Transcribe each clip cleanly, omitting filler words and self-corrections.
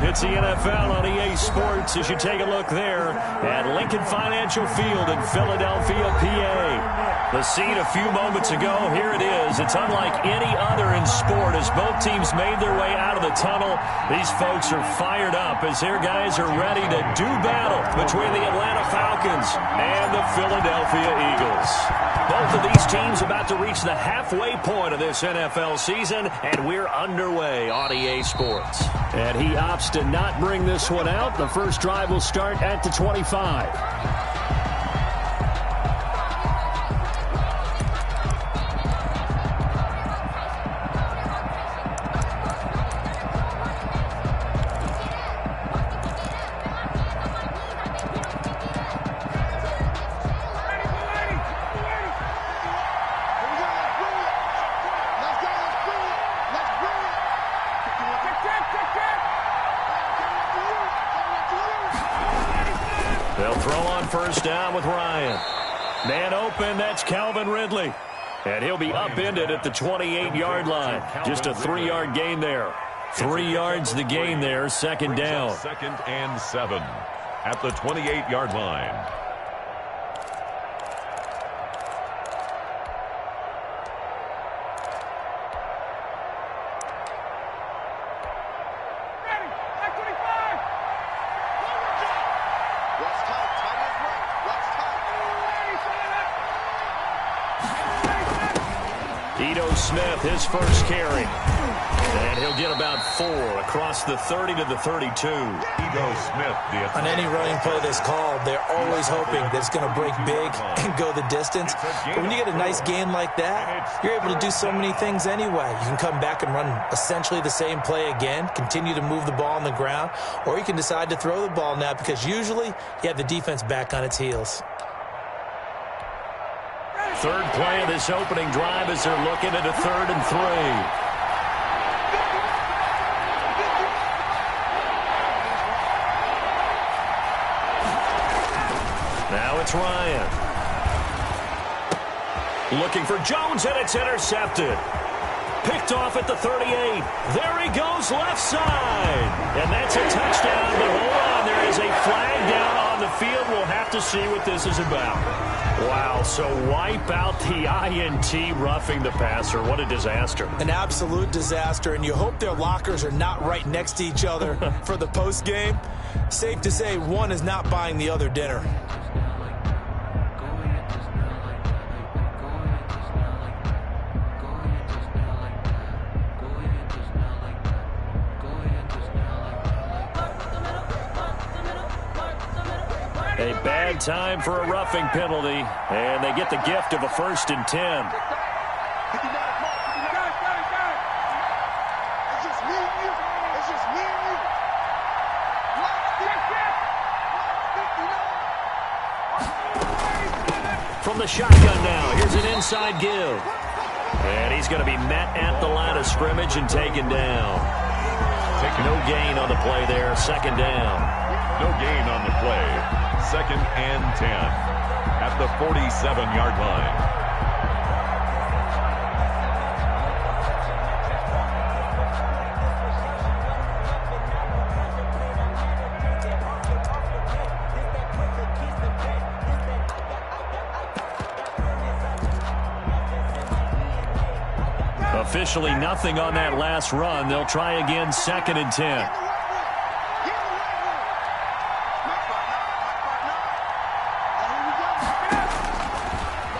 It's the NFL on EA Sports as you take a look there at Lincoln Financial Field in Philadelphia, PA. The scene a few moments ago, here it is. It's unlike any other in sport as both teams made their way out of the tunnel. These folks are fired up as their guys are ready to do battle between the Atlanta Falcons and the Philadelphia Eagles. Both of these teams about to reach the halfway point of this NFL season, and we're underway on EA Sports. And he opts to not bring this one out. The first drive will start at the 25. They'll throw on first down with Ryan. Man open, that's Calvin Ridley. And he'll be upended at the 28-yard line. Just a 3-yard gain there. 3 yards the gain there, second down. Second and 7 at the 28-yard line. Smith, his first carry. And he'll get about 4 across the 30 to the 32. Smith. On any running play that's called, they're always hoping that it's going to break big and go the distance. But when you get a nice gain like that, you're able to do so many things anyway. You can come back and run essentially the same play again, continue to move the ball on the ground, or you can decide to throw the ball now because usually you have the defense back on its heels. Third play of this opening drive as they're looking at a 3rd and 3. Now it's Ryan. Looking for Jones, and it's intercepted. Picked off at the 38. There he goes, left side. And that's a touchdown, but hold on. There is a flag down on the field. We'll have to see what this is about. Wow, so wipe out the INT roughing the passer. What a disaster. An absolute disaster, and you hope their lockers are not right next to each other for the post game. Safe to say one is not buying the other dinner. A bad time for a roughing penalty, and they get the gift of a 1st and 10. From the shotgun now, here's an inside give. And he's going to be met at the line of scrimmage and taken down. No gain on the play there, second down. No gain on the play. 2nd and 10 at the 47-yard line. Officially nothing on that last run. They'll try again, 2nd and 10.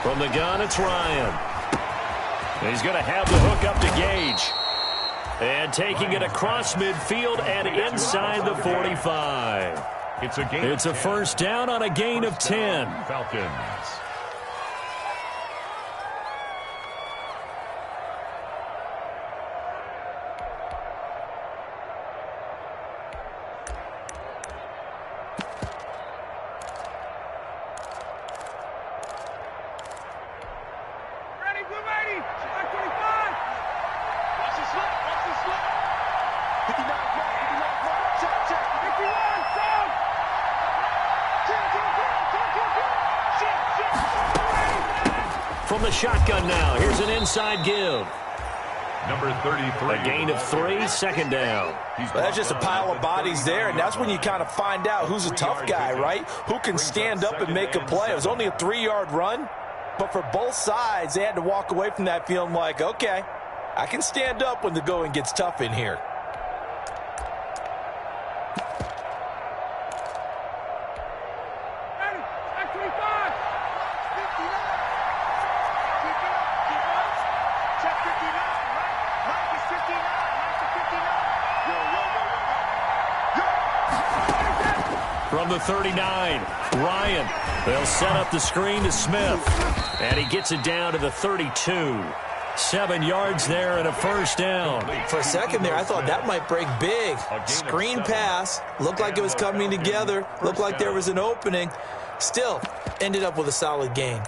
From the gun, it's Ryan. He's going to have the hook up to Gage. And taking it across midfield and inside the 45. It's a first down on a gain of 10. Falcons. From the shotgun now, here's an inside give. Number 33. A gain of 3, second down. Well, that's just a pile of bodies there, and that's when you kind of find out who's a tough guy, right? Who can stand up and make a play. It was only a 3-yard run, but for both sides, they had to walk away from that feeling like, okay, I can stand up when the going gets tough in here. From the 39, Ryan. They'll set up the screen to Smith. And he gets it down to the 32. 7 yards there and a first down. For a second there, I thought that might break big. Screen pass. Looked like it was coming together. Looked like there was an opening. Still, ended up with a solid gain.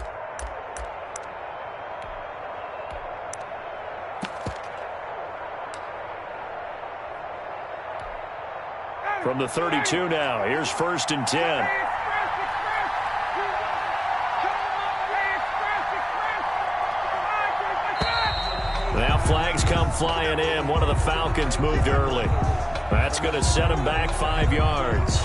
From the 32 now, here's 1st and 10. Now flags come flying in. One of the Falcons moved early. That's going to set him back 5 yards.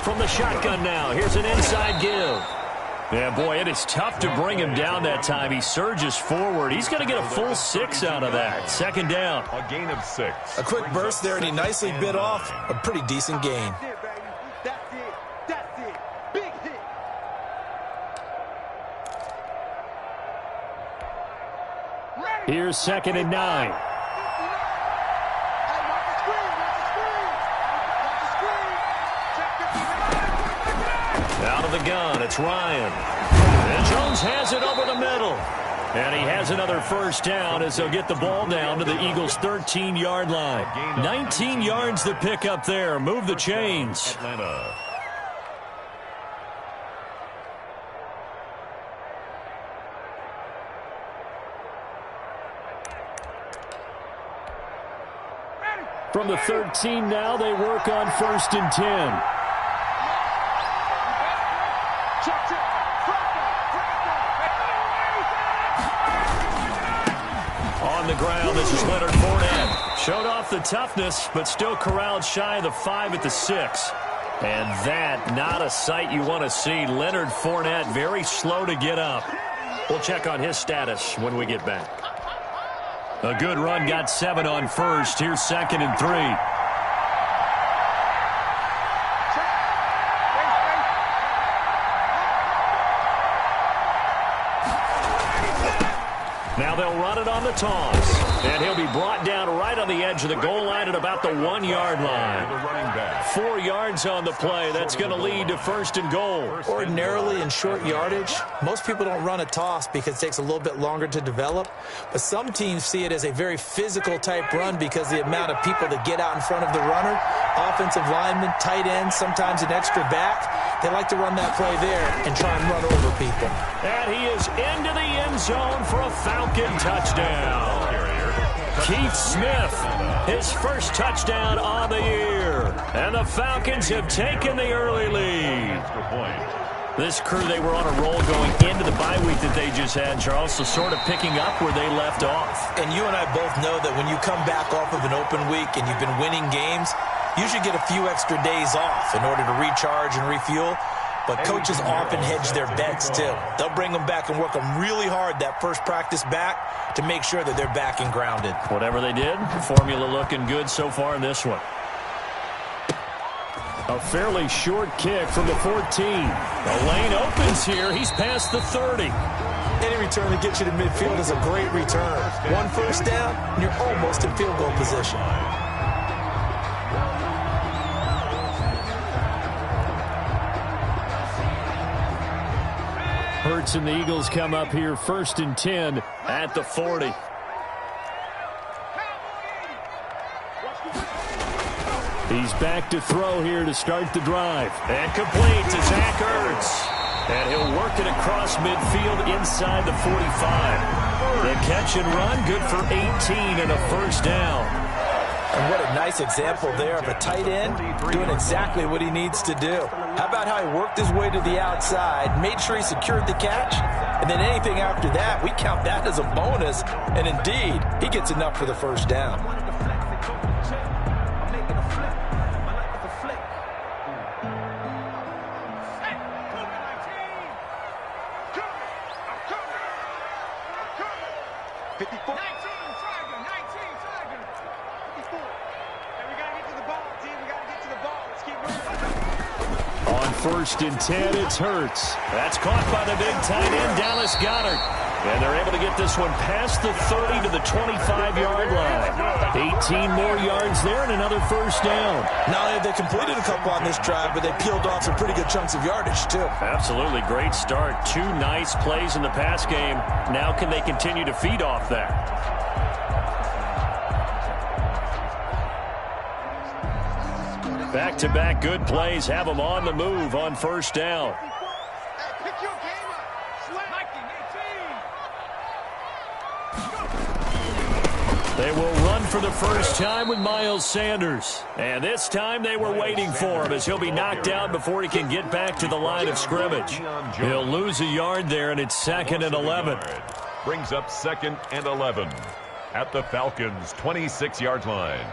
From the shotgun now, here's an inside give. Yeah, boy, it is tough to bring him down that time. He surges forward. He's going to get a full 6 out of that. 2nd down. A gain of 6. A quick burst there, and he nicely bit off a pretty decent gain. That's it. Big hit. Here's 2nd and 9. Out of the gun, it's Ryan. And Jones has it over the middle. And he has another first down as they'll get the ball down to the Eagles' 13-yard line. 19 yards to pick up there. Move the chains. Atlanta. From the 13 now, they work on 1st and 10. On the ground, this is Leonard Fournette. Showed off the toughness, but still corralled shy of the 5 at the 6. And that, not a sight you want to see. Leonard Fournette very slow to get up. We'll check on his status when we get back. A good run, got 7 on 1st. Here's 2nd and 3. Now they'll run it on the toss. And he'll be brought down right on the edge of the goal line at about the 1-yard line. 4 yards on the play. That's going to lead to 1st and goal. Ordinarily in short yardage, most people don't run a toss because it takes a little bit longer to develop. But some teams see it as a very physical type run because the amount of people that get out in front of the runner, offensive linemen, tight ends, sometimes an extra back, they like to run that play there and try and run over people. And he is into the end zone for a Falcon touchdown. Keith Smith, his first touchdown on the year. And the Falcons have taken the early lead. This crew, they were on a roll going into the bye week that they just had, Charles, so sort of picking up where they left off. And you and I both know that when you come back off of an open week and you've been winning games, you should get a few extra days off in order to recharge and refuel. But coaches often hedge their bets, too. They'll bring them back and work them really hard that first practice back to make sure that they're back and grounded. Whatever they did, formula looking good so far in this one. A fairly short kick from the 14. The lane opens here. He's past the 30. Any return that gets you to midfield is a great return. 1 first down, and you're almost in field goal position. Hurts and the Eagles come up here 1st and 10 at the 40. He's back to throw here to start the drive. And complete to Zach Ertz. And he'll work it across midfield inside the 45. The catch and run, good for 18 and a first down. And what a nice example there of a tight end doing exactly what he needs to do. How about how he worked his way to the outside, made sure he secured the catch, and then anything after that, we count that as a bonus. And indeed, he gets enough for the first down. On 1st and 10, it's Hurts. That's caught by the big tight end, Dallas Goedert. And they're able to get this one past the 30 to the 25-yard line. 18 more yards there and another first down. Not only have they completed a couple on this drive, but they peeled off some pretty good chunks of yardage, too. Absolutely great start. 2 nice plays in the pass game. Now can they continue to feed off that? Back-to-back good plays have them on the move on first down. They will run for the first time with Miles Sanders. And this time they were waiting for him as he'll be knocked down before he can get back to the line of scrimmage. He'll lose a yard there, and it's 2nd and 11. Brings up 2nd and 11 at the Falcons' 26-yard line.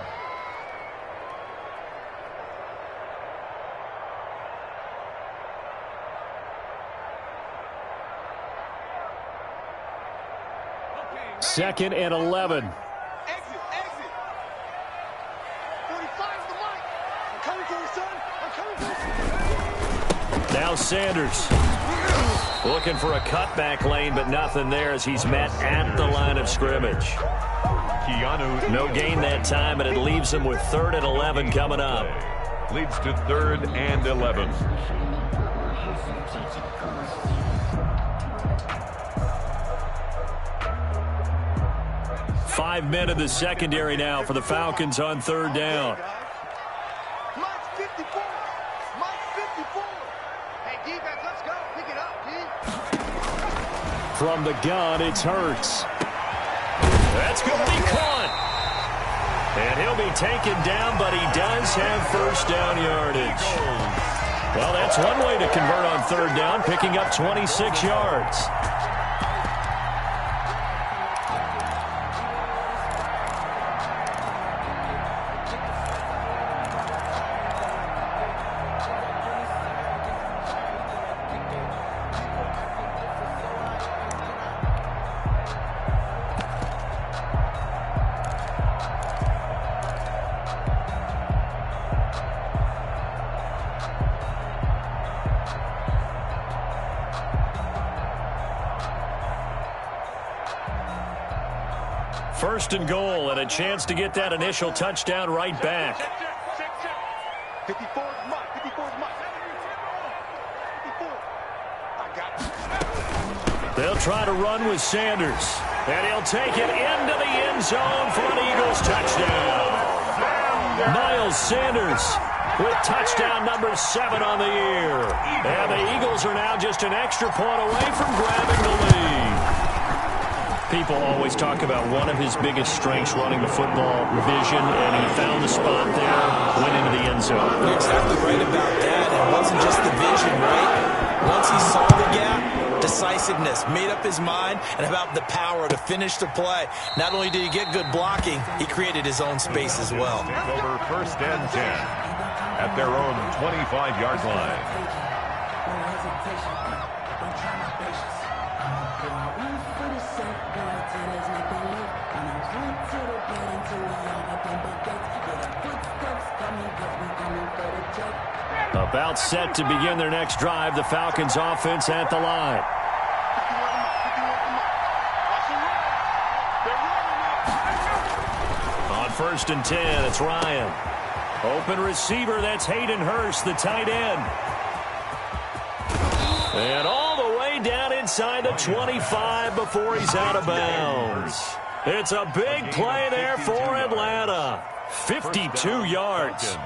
Second and 11. Exit. 45's the mic. I'm coming for you, son. I'm coming for you. Now Sanders looking for a cutback lane, but nothing there as he's met at the line of scrimmage. Keanu. No gain that time, and it leaves him with 3rd and 11 coming up. Leads to 3rd and 11. 5 men in the secondary now for the Falcons on 3rd down. Mike's 54. Mike's 54. Hey, defense, let's go. Pick it up, D. From the gun, it's Hurts. That's going to be caught. And he'll be taken down, but he does have first down yardage. Well, that's one way to convert on 3rd down, picking up 26 yards. First and goal, and a chance to get that initial touchdown right back. 54 is Mike. 54 is Mike. 54. I got it. They'll try to run with Sanders. And he'll take it into the end zone for an Eagles touchdown. Miles Sanders with touchdown number 7 on the year. And the Eagles are now just an extra point away from grabbing the lead. People always talk about one of his biggest strengths running the football, vision, and he found the spot there, went into the end zone. You're exactly right about that. It wasn't just the vision, right? Once he saw the gap, decisiveness, made up his mind, and about the power to finish the play. Not only did he get good blocking, he created his own space as well. Over 1st and 10 at their own 25-yard line. About set to begin their next drive, the Falcons offense at the line. On 1st and 10, it's Ryan. Open receiver, that's Hayden Hurst, the tight end. And all the way down inside the 25 before he's out of bounds. It's a big play there for Atlanta. 52 yards.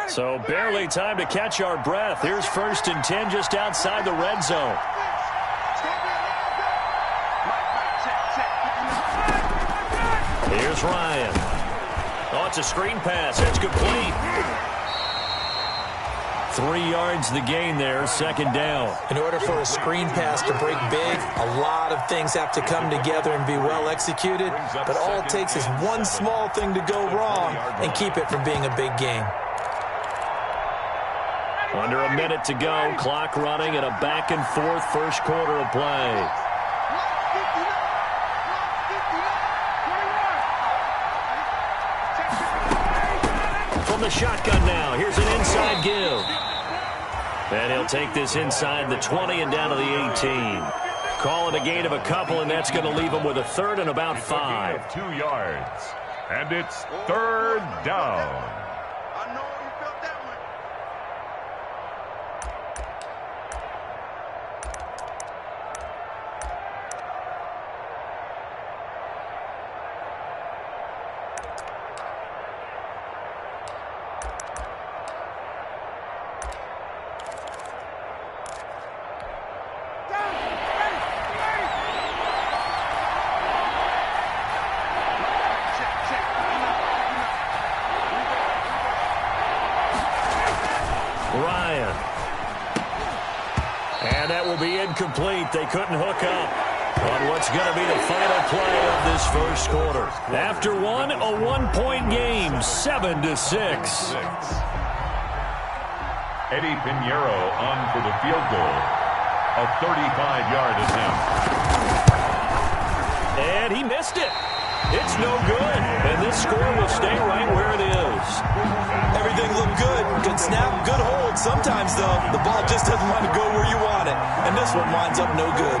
So barely time to catch our breath. Here's 1st and 10 just outside the red zone. Here's Ryan. Oh, it's a screen pass. It's complete. 3 yards the gain there, 2nd down. In order for a screen pass to break big, a lot of things have to come together and be well executed. But all it takes is one small thing to go wrong and keep it from being a big game. Under a minute to go, clock running, and a back-and-forth first quarter of play. From the shotgun now, here's an inside give. And he'll take this inside the 20 and down to the 18. Call it a gain of a couple, and that's going to leave him with a 3rd and about 5. 2 yards. And it's 3rd down. Ryan. And that will be incomplete. They couldn't hook up on what's going to be the final play of this first quarter. After one, a 1-point game, 7-6. Eddie Pinheiro on for the field goal. A 35-yard attempt. And he missed it. It's no good. And this score will stay right where it is. Everything looked good. Good snap, good hold. Sometimes, though, the ball just doesn't want to go where you want it. And this one winds up no good.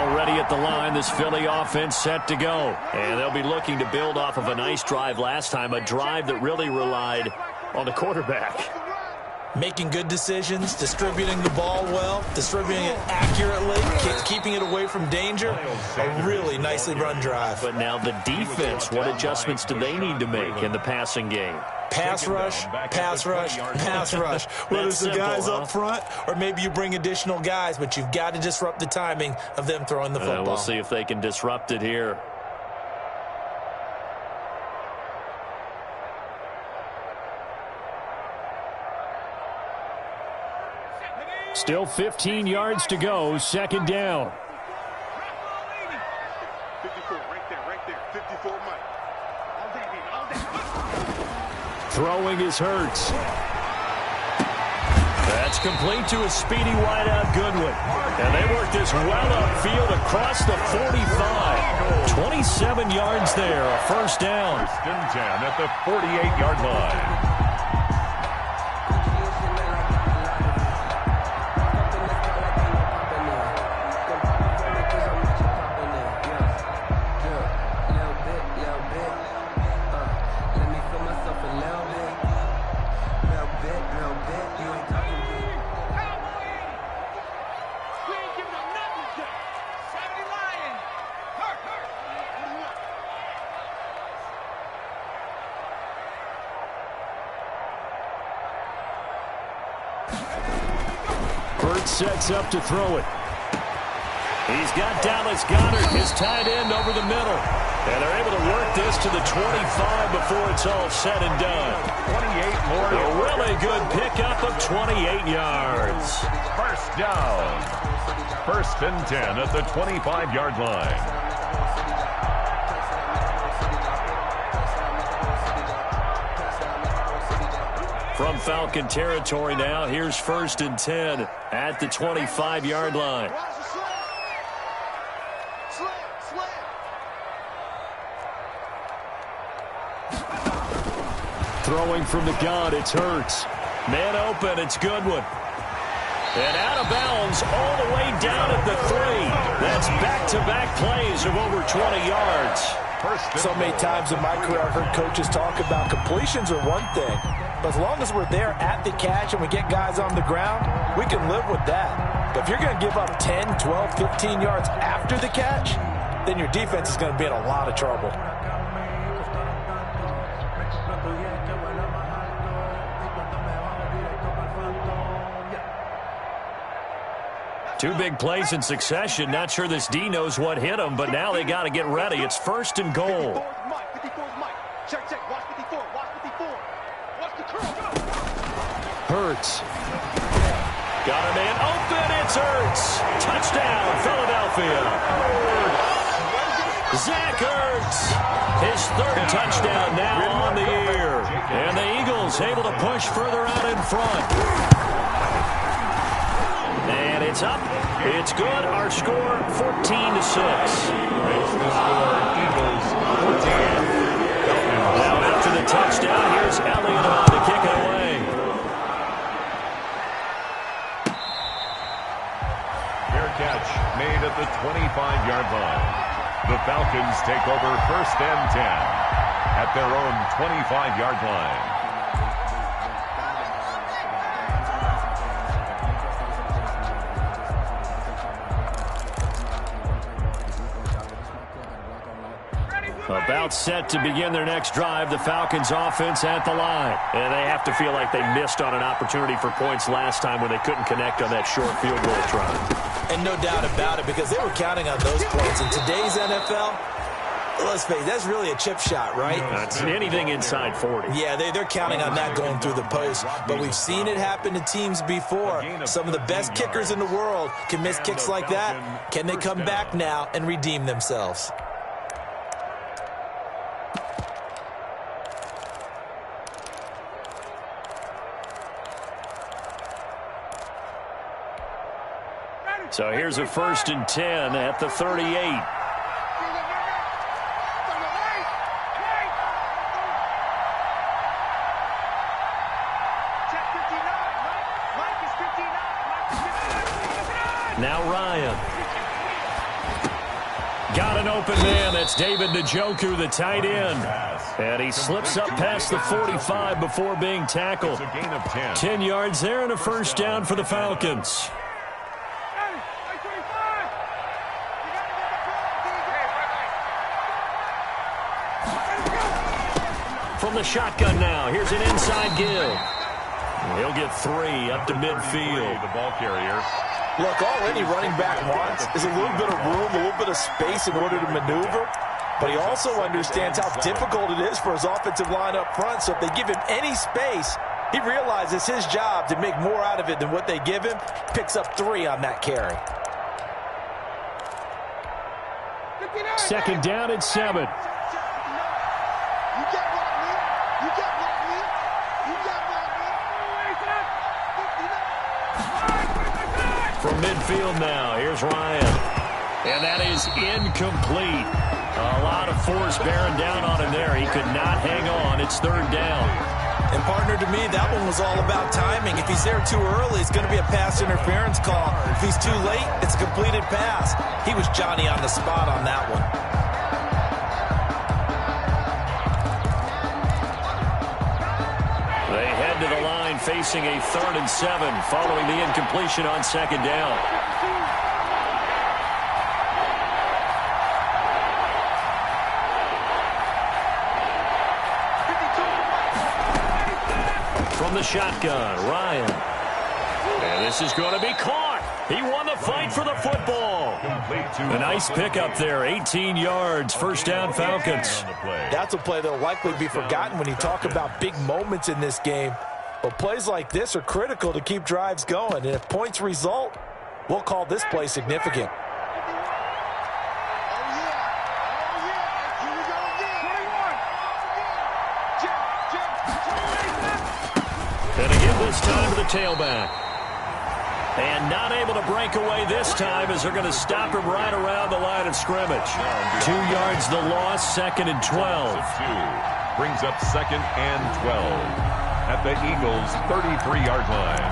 Already at the line, this Philly offense set to go. And they'll be looking to build off of a nice drive last time, a drive that really relied on the quarterback. Making good decisions, distributing the ball well, distributing it accurately, keeping it away from danger. A really nicely run drive. But now the defense, what adjustments do they need to make in the passing game? Pass rush, pass rush, pass rush. Whether it's the guys up front or maybe you bring additional guys, but you've got to disrupt the timing of them throwing the football. We'll see if they can disrupt it here. Still 15 yards to go, 2nd down. 54, right there, 54 Mike. All day, baby, all day. Throwing is Hurts. That's complete to a speedy wideout Goodwin. And they work this well upfield across the 45. 27 yards there, a 1st down. 1st and 10 at the 48-yard line. Sets up to throw it. He's got Dallas Goedert, his tight end, over the middle. And they're able to work this to the 25 before it's all said and done. 28 more. A really good pickup of 28 yards. 1st down. 1st and 10 at the 25-yard line. From Falcon territory now, here's 1st and 10 at the 25-yard line. Throwing from the gun, it's Hurts. Man open, it's Goodwin. And out of bounds all the way down at the 3. That's back-to-back plays of over 20 yards. So many times in my career I've heard coaches talk about completions are one thing, but as long as we're there at the catch and we get guys on the ground, we can live with that. But if you're going to give up 10, 12, 15 yards after the catch, then your defense is going to be in a lot of trouble. Two big plays in succession. Not sure this D knows what hit him, but now they got to get ready. It's 1st and goal. Hurts. Got a man open. It's Hurts. Touchdown, Philadelphia. Zach Ertz. His 3rd touchdown now on the year. And the Eagles able to push further out in front. And it's up. It's good. Our score, 14-6. Makes the score Eagles 14. Now after the touchdown, here's Elliott on to kick it away. Fair catch made at the 25-yard line. The Falcons take over 1st and 10 at their own 25-yard line. About set to begin their next drive, the Falcons offense at the line. And they have to feel like they missed on an opportunity for points last time when they couldn't connect on that short field goal try. And no doubt about it, because they were counting on those points. In today's NFL, let's face it, that's really a chip shot, right? That's anything inside 40. Yeah, they're counting on that going through the post. But we've seen it happen to teams before. Some of the best kickers in the world can miss kicks like that. Can they come back now and redeem themselves? So here's a 1st and 10 at the 38. Now Ryan. Got an open man. That's David Njoku, the tight end. And he slips up past the 45 before being tackled. 10 yards there and a 1st down for the Falcons. From the shotgun now. Here's an inside give. He'll get 3 up to midfield. The ball carrier. Look, all any running back wants is a little bit of room, a little bit of space in order to maneuver. But he also understands how difficult it is for his offensive line up front. So if they give him any space, he realizes his job to make more out of it than what they give him. Picks up 3 on that carry. 2nd down and 7. From midfield now, here's Ryan. And that is incomplete. A lot of force bearing down on him there. He could not hang on. It's 3rd down. And partner, to me, that one was all about timing. If he's there too early, it's going to be a pass interference call. If he's too late, it's a completed pass. He was Johnny on the spot on that one. They head to the line facing a 3rd and 7 following the incompletion on 2nd down. From the shotgun, Ryan. And this is going to be caught. He won the fight for the football. A nice pickup there, 18 yards, 1st down Falcons. That's a play that will likely be forgotten when you talk about big moments in this game. But plays like this are critical to keep drives going. And if points result, we'll call this play significant. And again this time to the tailback. And not able to break away this time as they're going to stop him right around the line of scrimmage. 2 yards the loss, 2nd and 12. Brings up 2nd and 12 at the Eagles' 33-yard line.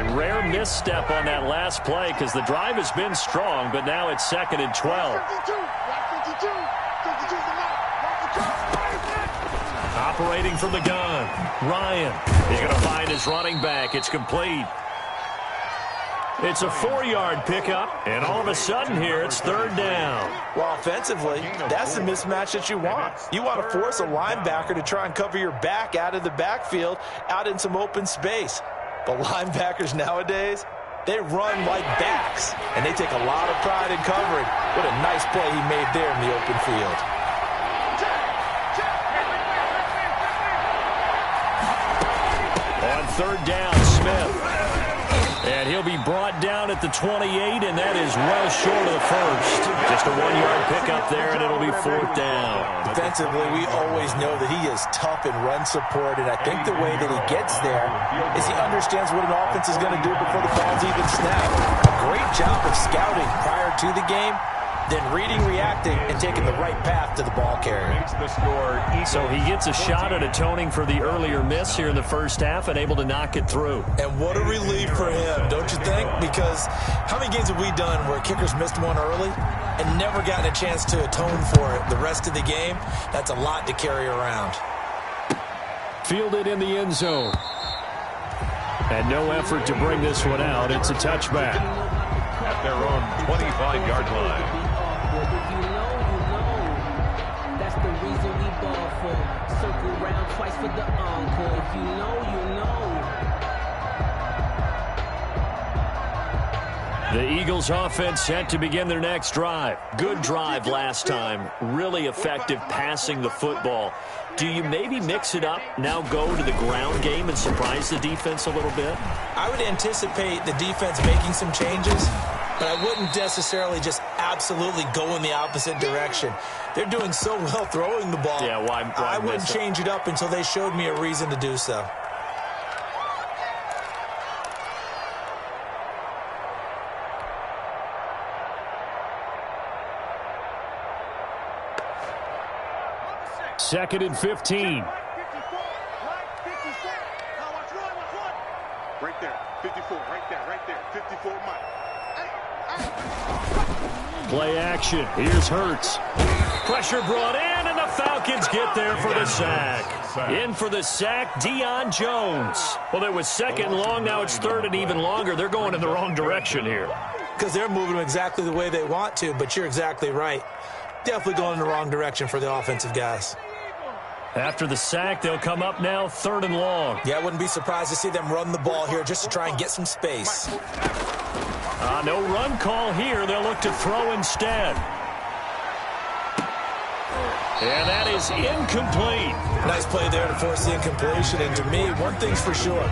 And rare misstep on that last play because the drive has been strong, but now it's 2nd and 12. Operating from the gun, Ryan. He's going to find his running back. It's complete. It's a 4-yard pickup, and all of a sudden here, it's 3rd down. Well, offensively, that's the mismatch that you want. You want to force a linebacker to try and cover your back out of the backfield, out in some open space. But linebackers nowadays, they run like backs, and they take a lot of pride in covering. What a nice play he made there in the open field. On 3rd down, Smith. And he'll be brought down at the 28, and that is well short of the first. Just a 1-yard pickup there, and it'll be 4th down. Defensively, we always know that he is tough in run support, and I think the way that he gets there is he understands what an offense is going to do before the ball's even snapped. A great job of scouting prior to the game, then reading, reacting, and taking the right path to the ball carrier. So he gets a shot at atoning for the earlier miss here in the first half and able to knock it through. And what a relief for him, don't you think? Because how many games have we done where kickers missed one early and never gotten a chance to atone for it the rest of the game? That's a lot to carry around. Fielded in the end zone. And no effort to bring this one out. It's a touchback. At their own 25-yard line. That's the reason we ball for. Circle round twice for the encore. If you know, you know. The Eagles offense set to begin their next drive. Good drive last time. Really effective passing the football. Do you maybe mix it up, now go to the ground game and surprise the defense a little bit? I would anticipate the defense making some changes, but I wouldn't necessarily just absolutely go in the opposite direction. They're doing so well throwing the ball. Yeah, why I wouldn't change it up until they showed me a reason to do so. Second and 15. Right there, 54, right there, 54, Mike. Play action. Here's Hurts. Pressure brought in, and the Falcons get there for the sack. In for the sack, Deion Jones. Well, it was 2nd long. Now it's 3rd and even longer. They're going in the wrong direction here. Because they're moving them exactly the way they want to, but you're exactly right. Definitely going in the wrong direction for the offensive guys. After the sack, they'll come up now 3rd and long. Yeah, I wouldn't be surprised to see them run the ball here just to try and get some space. No run call here. They'll look to throw instead. And that is incomplete. Nice play there to force the incompletion. And to me, one thing's for sure.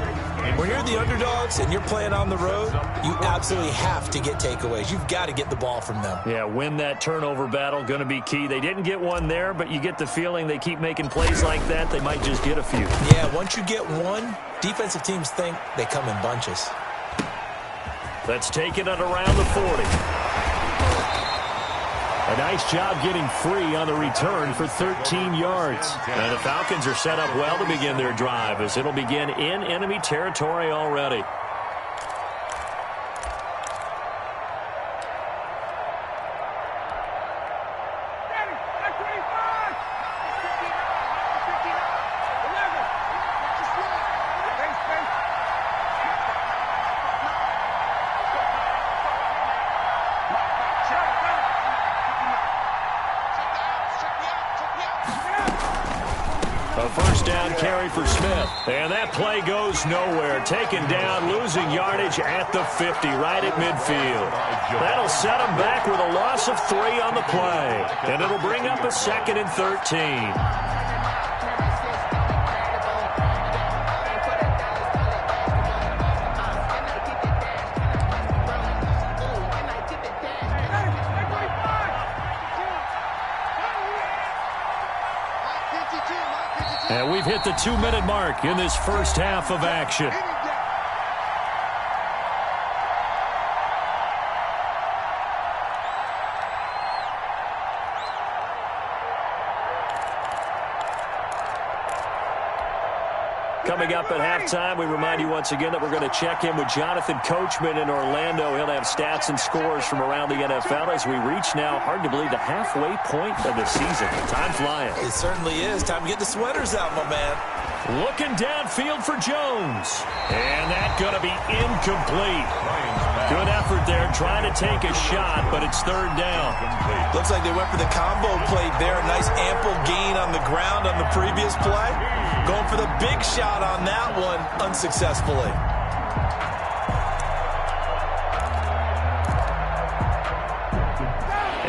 When you're the underdogs and you're playing on the road, you absolutely have to get takeaways. You've got to get the ball from them. Yeah, win that turnover battle, going to be key. They didn't get one there, but you get the feeling they keep making plays like that, they might just get a few. Yeah, once you get one, defensive teams think they come in bunches. Let's take it at around the 40. A nice job getting free on the return for 13 yards. And the Falcons are set up well to begin their drive as it'll begin in enemy territory already. A first down carry for Smith. And that play goes nowhere. Taken down, losing yardage at the 50, right at midfield. That'll set him back with a loss of 3 on the play. And it'll bring up a 2nd and 13. And we've hit the 2-minute mark in this first half of action. Coming up at halftime, we remind you once again that we're going to check in with Jonathan Coachman in Orlando. He'll have stats and scores from around the NFL as we reach now, hard to believe, the halfway point of the season. Time flying. It certainly is. Time to get the sweaters out, my man. Looking downfield for Jones. And that's going to be incomplete. Good effort there, trying to take a shot, but it's third down. Looks like they went for the combo play there. A nice ample gain on the ground on the previous play. Going for the big shot on that one unsuccessfully.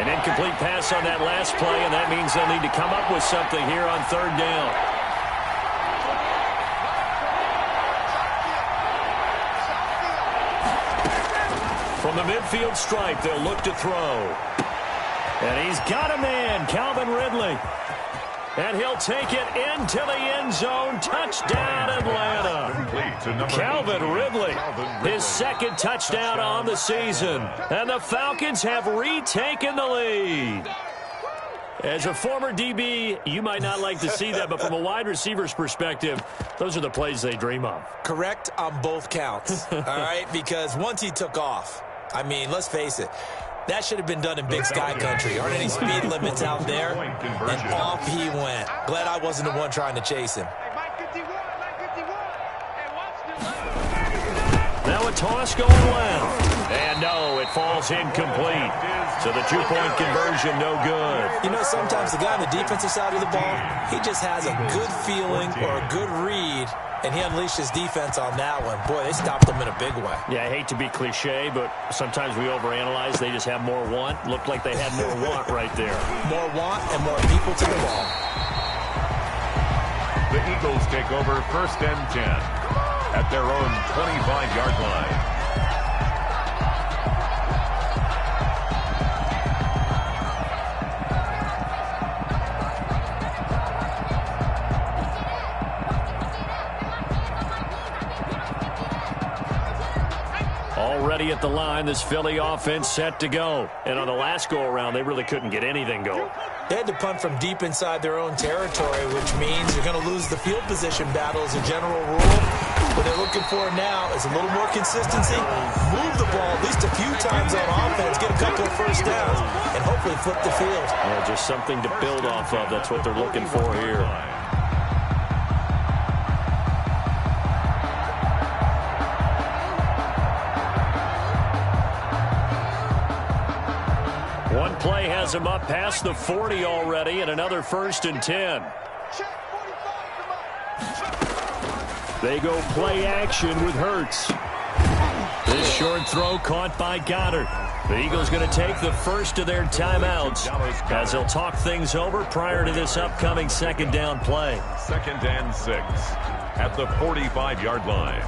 An incomplete pass on that last play, and that means they'll need to come up with something here on third down. From the midfield stripe, they'll look to throw. And he's got a man, Calvin Ridley. And he'll take it into the end zone. Touchdown, Atlanta. Calvin Ridley, his second touchdown on the season. And the Falcons have retaken the lead. As a former DB, you might not like to see that, but from a wide receiver's perspective, those are the plays they dream of. Correct on both counts, all right? Because once he took off, I mean, let's face it, that should have been done in Big Sky Country. Aren't any speed limits out there? And off he went. Glad I wasn't the one trying to chase him. Now a toss going left. And no, it falls incomplete. So the two-point conversion, no good. You know, sometimes the guy on the defensive side of the ball, he just has a good feeling or a good read, and he unleashed his defense on that one. Boy, they stopped him in a big way. Yeah, I hate to be cliche, but sometimes we overanalyze. They just have more want. Looked like they had more want right there. More want and more people to the ball. The Eagles take over first and 10 at their own 25-yard line. Already at the line, this Philly offense set to go. And on the last go-around, they really couldn't get anything going. They had to punt from deep inside their own territory, which means you're going to lose the field position battle as a general rule. What they're looking for now is a little more consistency, move the ball at least a few times on offense, get a couple of first downs, and hopefully flip the field. Yeah, just something to build off of. That's what they're looking for here. One play has him up past the 40 already, and another first and 10. They go play action with Hurts. This short throw caught by Goddard. The Eagles going to take the first of their timeouts as they'll talk things over prior to this upcoming second down play. 2nd and 6 at the 45-yard line.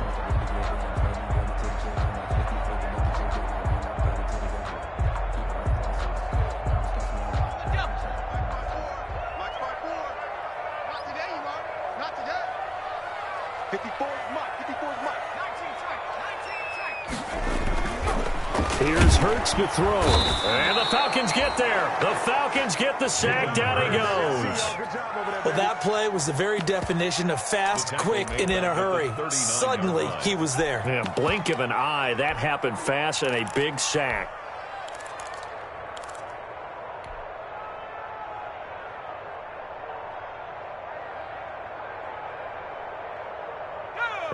Here's Hurts to throw. And the Falcons get there. The Falcons get the sack. Down he goes. Well, that play was the very definition of fast, quick, and in a hurry. Suddenly, he was there. Yeah, blink of an eye. That happened fast and a big sack.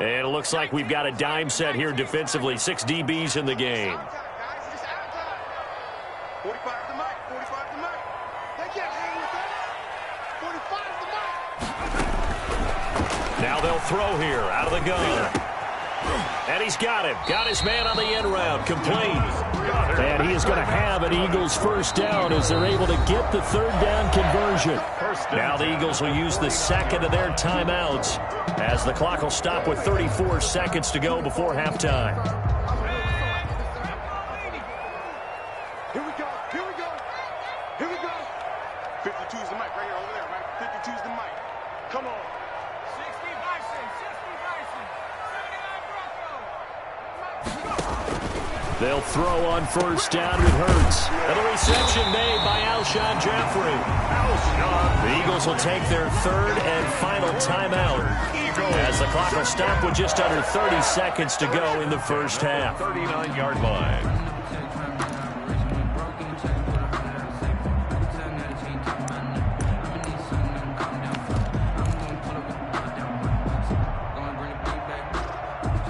And it looks like we've got a dime set here defensively. 6 DBs in the game. 45 to Mike. 45 to Mike. They can't hang with that. 45 to Mike. Now they'll throw here out of the gun. And he's got him. Got his man on the end route. Complete. And he is going to have an Eagles first down as they're able to get the third down conversion. Now the Eagles will use the second of their timeouts as the clock will stop with 34 seconds to go before halftime. Here we go. Here we go. Here we go. 52 is the mic right here over there, right? 52 is the mic. Come on. 60 Bison. 60 Bison. 79 Bronco. They'll throw on first down with Hurts. And the reception made by Alshon Jeffrey. The Eagles will take their third and final timeout as the clock will stop with just under 30 seconds to go in the first half. 39-yard line.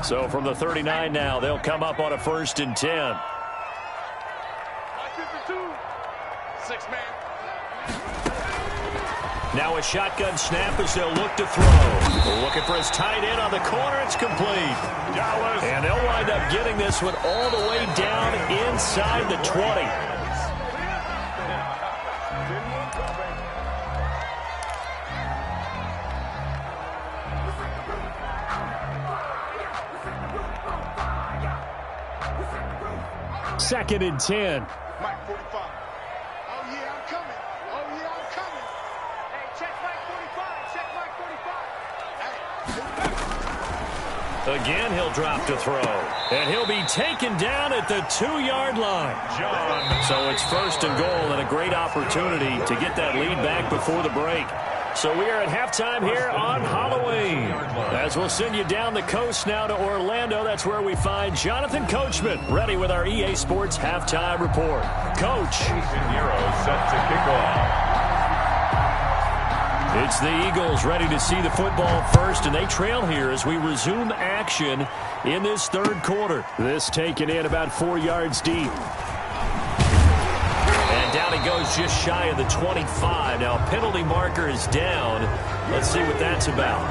So from the 39 now, they'll come up on a 1st and 10. 6 man. Now a shotgun snap as they'll look to throw. Looking for his tight end on the corner. It's complete. And they'll wind up getting this one all the way down inside the 20. Second and 10. Mike 45. Oh, yeah, I'm coming. Oh, yeah, I'm coming. Hey, check Mike 45. Check Mike 45. Hey. Again, he'll drop to throw. And he'll be taken down at the 2-yard line. So it's 1st and goal and a great opportunity to get that lead back before the break. So we are at halftime here on Halloween. As we'll send you down the coast now to Orlando, that's where we find Jonathan Coachman, ready with our EA Sports Halftime Report. Coach. Set to kick off. It's the Eagles ready to see the football first, and they trail here as we resume action in this third quarter. This taken in about 4 yards deep. And down he goes just shy of the 25. Now a penalty marker is down. Let's see what that's about.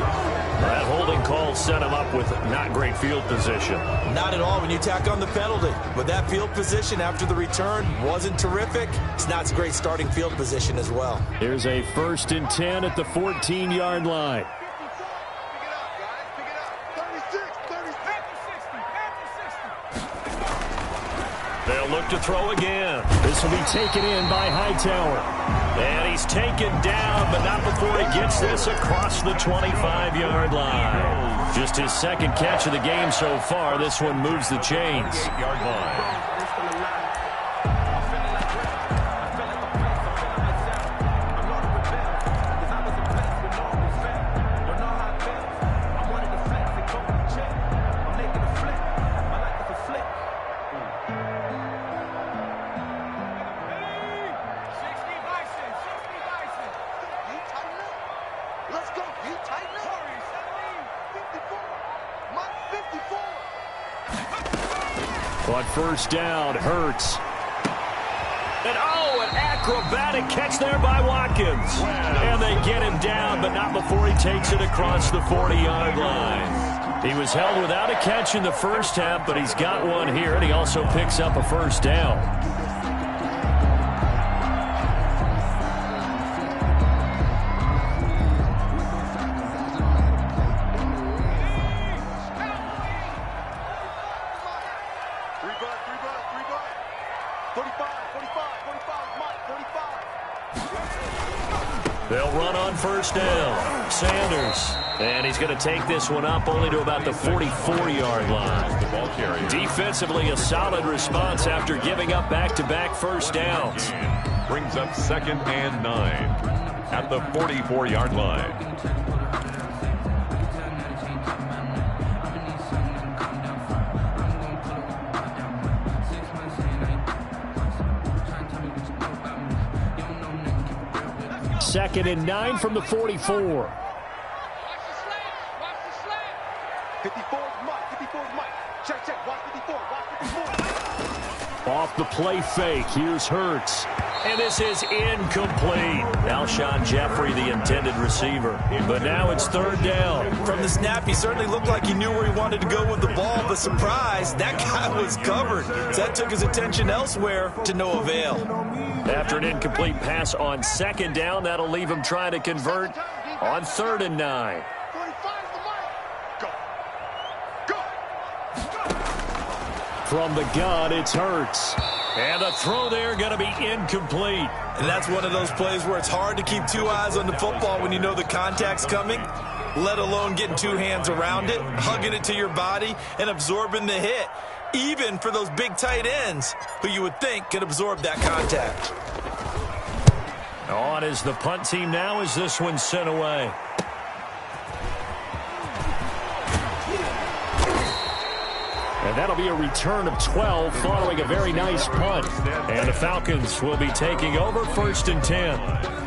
That holding call set him up with not great field position. Not at all when you tack on the penalty. But that field position after the return wasn't terrific. It's not a great starting field position as well. Here's a 1st and 10 at the 14-yard line. They'll look to throw again. This will be taken in by Hightower. And he's taken down, but not before he gets this across the 25-yard line. Just his second catch of the game so far. This one moves the chains. 8-yard line. On first down, Hurts. And an acrobatic catch there by Watkins. And they get him down, but not before he takes it across the 40-yard line. He was held without a catch in the first half, but he's got one here, and he also picks up a first down. They'll run on first down. Sanders. And he's going to take this one up only to about the 44-yard line. Defensively, a solid response after giving up back-to-back first downs. Brings up 2nd and 9 at the 44-yard line. Second and 9 from the 44. Watch the slant. Watch the slant. 54 is Mike. 54 is Mike. Check. Watch 54. Watch 54. Off the play fake. Here's Hurts. And this is incomplete. Alshon Jeffrey, the intended receiver. But now it's 3rd down. From the snap, he certainly looked like he knew where he wanted to go with the ball, but surprise, that guy was covered. So that took his attention elsewhere to no avail. After an incomplete pass on 2nd down, that'll leave him trying to convert on 3rd and 9. 45 is the mic. Go. From the gun, it's Hurts. And the throw there going to be incomplete. And that's one of those plays where it's hard to keep 2 eyes on the football when you know the contact's coming, let alone getting 2 hands around it, hugging it to your body, and absorbing the hit. even for those big tight ends who you would think could absorb that contact. On is the punt team now as this one's sent away. And that'll be a return of 12 following a very nice punt. And the Falcons will be taking over 1st and 10.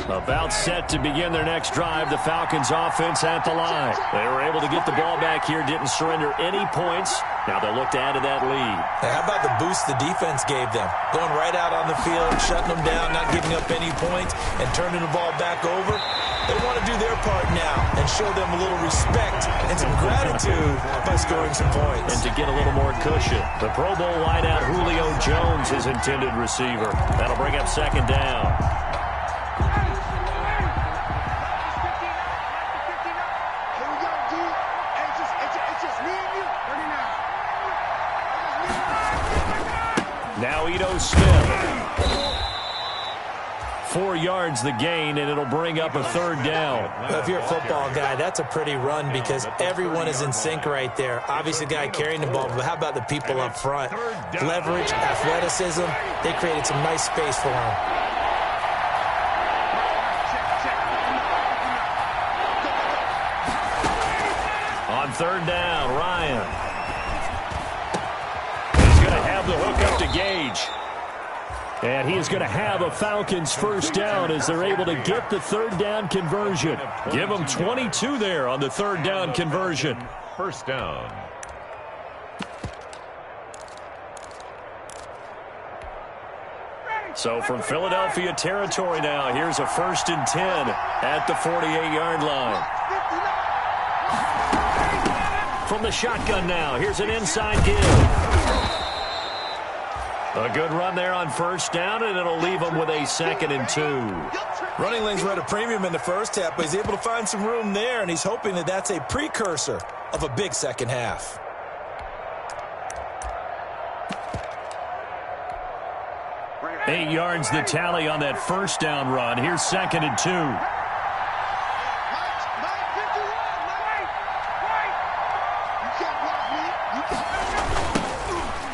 About set to begin their next drive, the Falcons offense at the line. They were able to get the ball back here, didn't surrender any points. Now they'll look to add to that lead. Hey, how about the boost the defense gave them? Going right out on the field, shutting them down, not giving up any points, and turning the ball back over. They want to do their part now and show them a little respect and some gratitude by scoring some points. And to get a little more cushion, the Pro Bowl wideout Julio Jones, his intended receiver. That'll bring up 2nd down. Now Ito Smith. 4 yards the gain, and it'll bring up a 3rd down. Well, if you're a football guy, that's a pretty run because everyone is in sync right there. Obviously, the guy carrying the ball, but how about the people up front? Leverage, athleticism, they created some nice space for him. On 3rd down, Ryan. The hook up to Gage. And he is going to have a Falcons 1st down as they're able to get the 3rd down conversion. Give them 22 there on the 3rd down conversion. 1st down. So from Philadelphia territory now, here's a 1st and 10 at the 48-yard line. From the shotgun now, here's an inside give. A good run there on 1st down, and it'll leave them with a 2nd and 2. Running lanes were at a premium in the first half, but he's able to find some room there, and he's hoping that that's a precursor of a big second half. Eight yards the tally on that 1st down run. Here's 2nd and 2.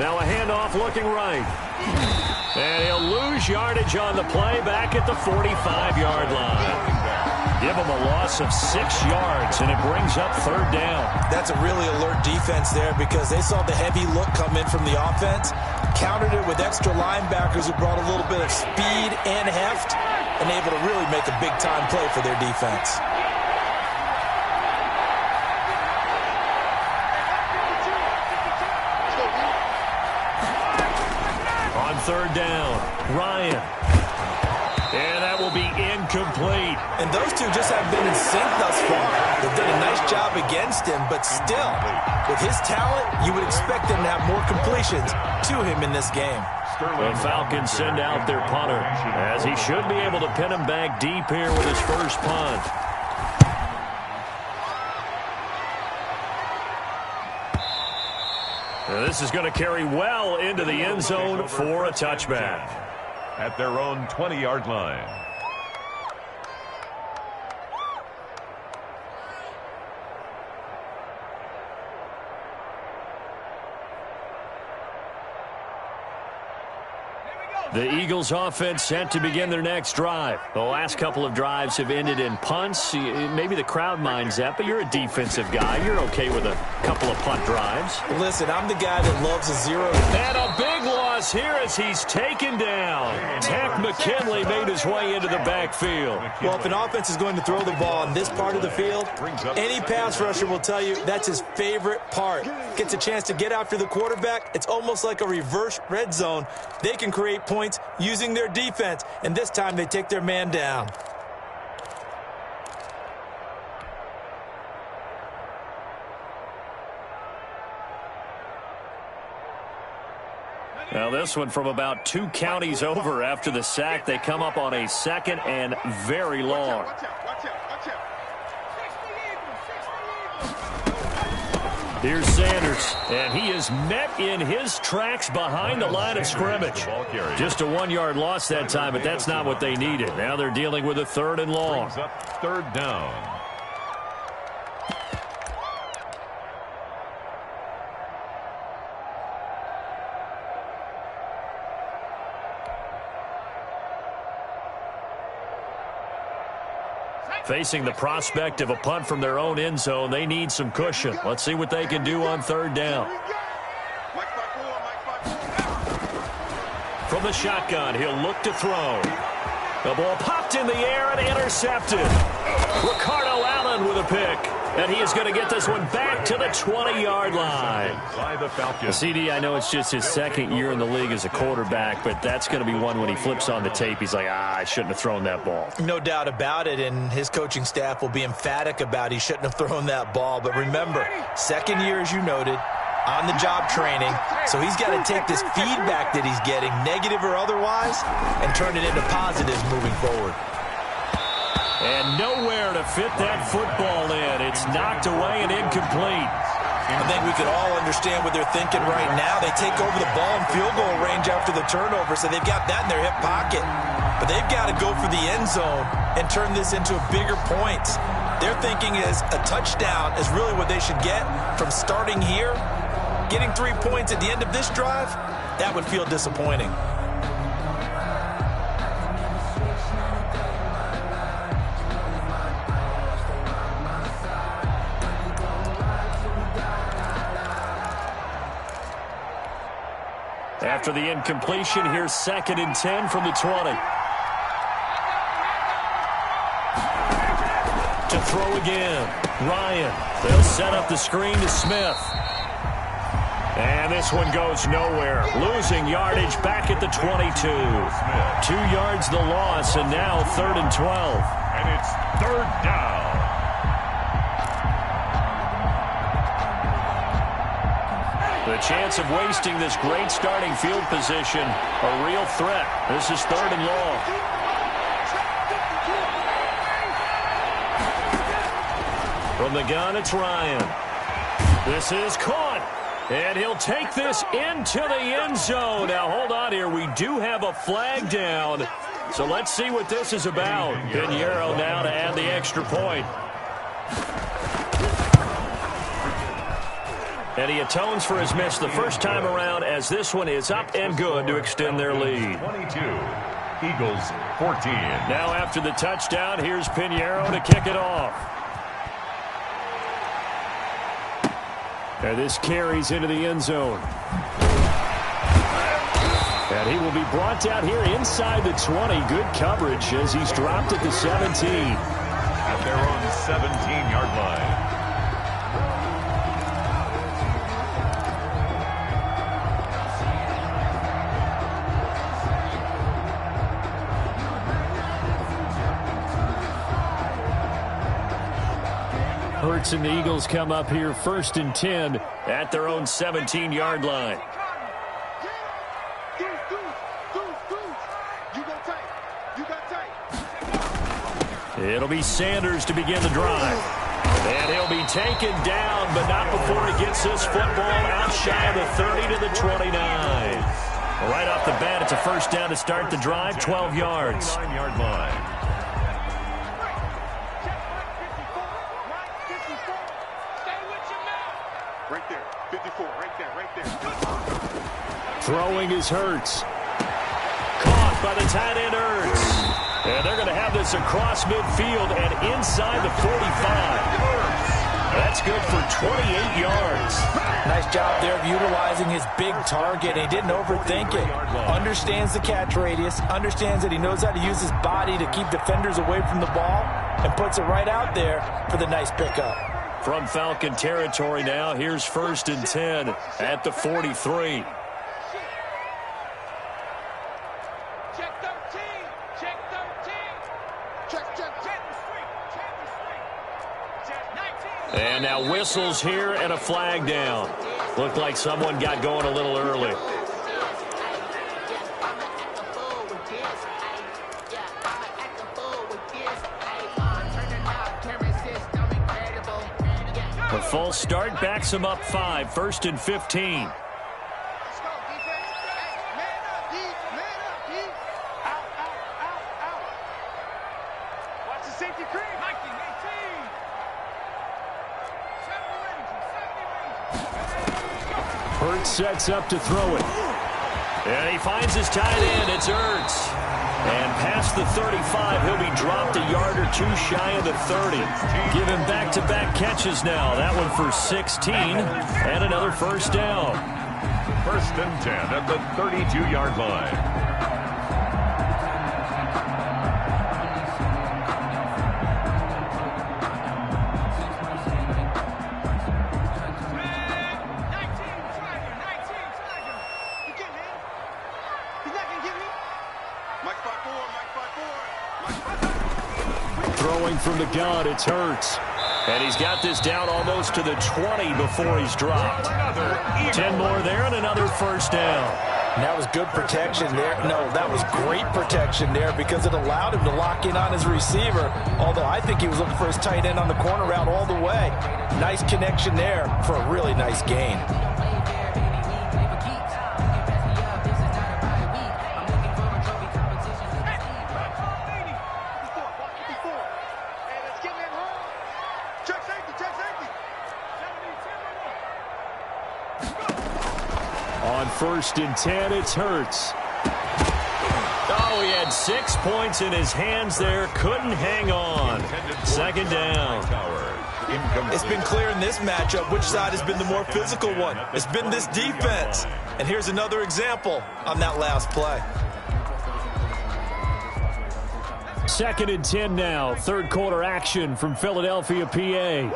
Now a handoff looking right. And he'll lose yardage on the play back at the 45-yard line. Give him a loss of 6 yards, and it brings up 3rd down. That's a really alert defense there because they saw the heavy look come in from the offense, countered it with extra linebackers who brought a little bit of speed and heft, and able to really make a big-time play for their defense. On 3rd down, Ryan. And that will be incomplete. And those two just haven't been in sync thus far. They've done a nice job against him, but still, with his talent, you would expect them to have more completions to him in this game. The Falcons send out their punter, as he should be able to pin him back deep here with his first punt. This is going to carry well into the end zone for a touchback. At their own 20-yard line. The Eagles offense set to begin their next drive. The last couple of drives have ended in punts. Maybe the crowd minds that, but you're a defensive guy. You're okay with a couple of punt drives. Listen, I'm the guy that loves a zero. And a big loss here as he's taken down. Takk McKinley made his way into the backfield. Well, if an offense is going to throw the ball in this part of the field, any pass rusher will tell you that's his favorite part. Gets a chance to get after the quarterback. It's almost like a reverse red zone. They can create points using their defense, and this time they take their man down. Well, this one from about 2 counties over after the sack. They come up on a 2nd and very long. Here's Sanders, and he is met in his tracks behind the line of scrimmage. Just a 1-yard loss that time, but that's not what they needed. Now they're dealing with a 3rd and long. Brings up 3rd down. Facing the prospect of a punt from their own end zone, they need some cushion. Let's see what they can do on 3rd down. From the shotgun, he'll look to throw. The ball popped in the air and intercepted. Ricardo Allen with a pick. And he is going to get this one back to the 20-yard line. The CD, I know it's just his 2nd year in the league as a quarterback, but that's going to be one when he flips on the tape. He's like, I shouldn't have thrown that ball. No doubt about it, and his coaching staff will be emphatic about he shouldn't have thrown that ball. But remember, 2nd year, as you noted, on-the-job training, so he's got to take this feedback that he's getting, negative or otherwise, and turn it into positives moving forward. And nowhere to fit that football in. It's knocked away and incomplete. I think we could all understand what they're thinking right now. They take over the ball in field goal range after the turnover, so they've got that in their hip pocket. But they've got to go for the end zone and turn this into a bigger point. Their thinking is a touchdown is really what they should get from starting here. Getting 3 points at the end of this drive, that would feel disappointing. After the incompletion, here's 2nd and 10 from the 20. To throw again, Ryan. They'll set up the screen to Smith. And this one goes nowhere. Losing yardage back at the 22. 2 yards the loss, and now 3rd and 12. And it's 3rd down. The chance of wasting this great starting field position, a real threat. This is 3rd and long. From the gun, it's Ryan. This is caught. And he'll take this into the end zone. Now, hold on here. We do have a flag down. So let's see what this is about. Pinheiro now to add the extra point. And he atones for his miss the first time around, as this one is up and good to extend their lead. 22, Eagles 14. Now after the touchdown, here's Pinheiro to kick it off. And this carries into the end zone. And he will be brought down here inside the 20. Good coverage as he's dropped at the 17. At their own 17-yard line. Hurts and the Eagles come up here 1st and 10 at their own 17-yard line. It'll be Sanders to begin the drive. And he'll be taken down, but not before he gets this football out shy of the 30 to the 29. Right off the bat, it's a 1st down to start the drive, 12 yards. 9-yard line. Right there, 54, right there. Throwing is Hurts. Caught by the tight end Hurts. And they're going to have this across midfield and inside the 45. That's good for 28 yards. Nice job there of utilizing his big target. He didn't overthink it. Understands the catch radius. Understands that he knows how to use his body to keep defenders away from the ball. And puts it right out there for the nice pickup. From Falcon territory now, here's 1st and 10 at the 43. Check 13. And now whistles here and a flag down. Looked like someone got going a little early. A false start backs him up 5, 1st and 15. Let's go, defense. Hey, man up, D. Man up, D. Out, out, out, out. Watch the safety creep. 19, 18. 70 range. Hurts sets up to throw it. And he finds his tight end. It's Ertz. And past the 35, he'll be dropped a yard or two shy of the 30. Give him back-to-back catches now. That one for 16 and another first down. 1st and 10 at the 32-yard line. Throwing from the gun, it's Hurts. And he's got this down almost to the 20 before he's dropped. 10 more there and another first down. And that was good protection there. No, that was great protection there because it allowed him to lock in on his receiver. Although I think he was looking for his tight end on the corner route all the way. Nice connection there for a really nice gain. On 1st and 10, it's Hurts. Oh, he had 6 points in his hands there. Couldn't hang on. 2nd down. It's been clear in this matchup which side has been the more physical one. It's been this defense. And here's another example on that last play. 2nd and 10 now. 3rd quarter action from Philadelphia, PA. 45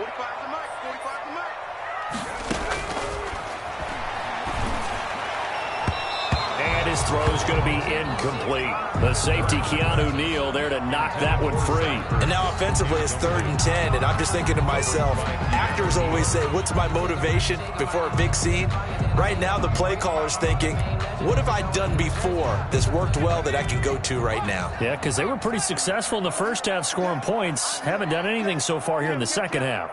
to Mike. 45 to Mike. And his throw's going to be incomplete. The safety, Keanu Neal, there to knock that one free. And now offensively, it's 3rd and 10, and I'm just thinking to myself, actors always say, what's my motivation before a big scene? Right now, the play caller's thinking, what have I done before that's worked well that I can go to right now? Yeah, because they were pretty successful in the first half scoring points. Haven't done anything so far here in the second half.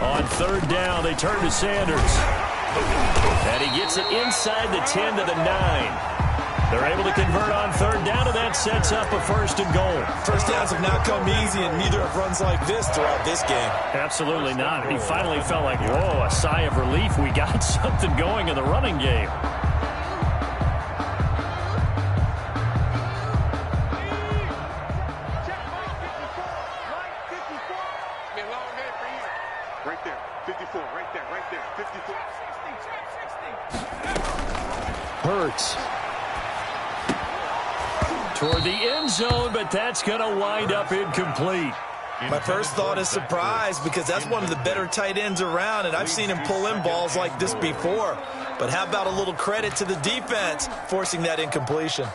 On 3rd down, they turn to Sanders. And he gets it inside the 10 to the 9. They're able to convert on 3rd down, and that sets up a 1st and goal. First downs have not come easy, and neither have runs like this throughout this game. Absolutely not. He finally felt like, whoa, a sigh of relief. We got something going in the running game. Right there, 54, right there, 54. Hurts. Toward the end zone, but that's going to wind up incomplete. My first thought is surprise because that's one of the better tight ends around, and I've seen him pull in balls like this before. But how about a little credit to the defense forcing that incompletion?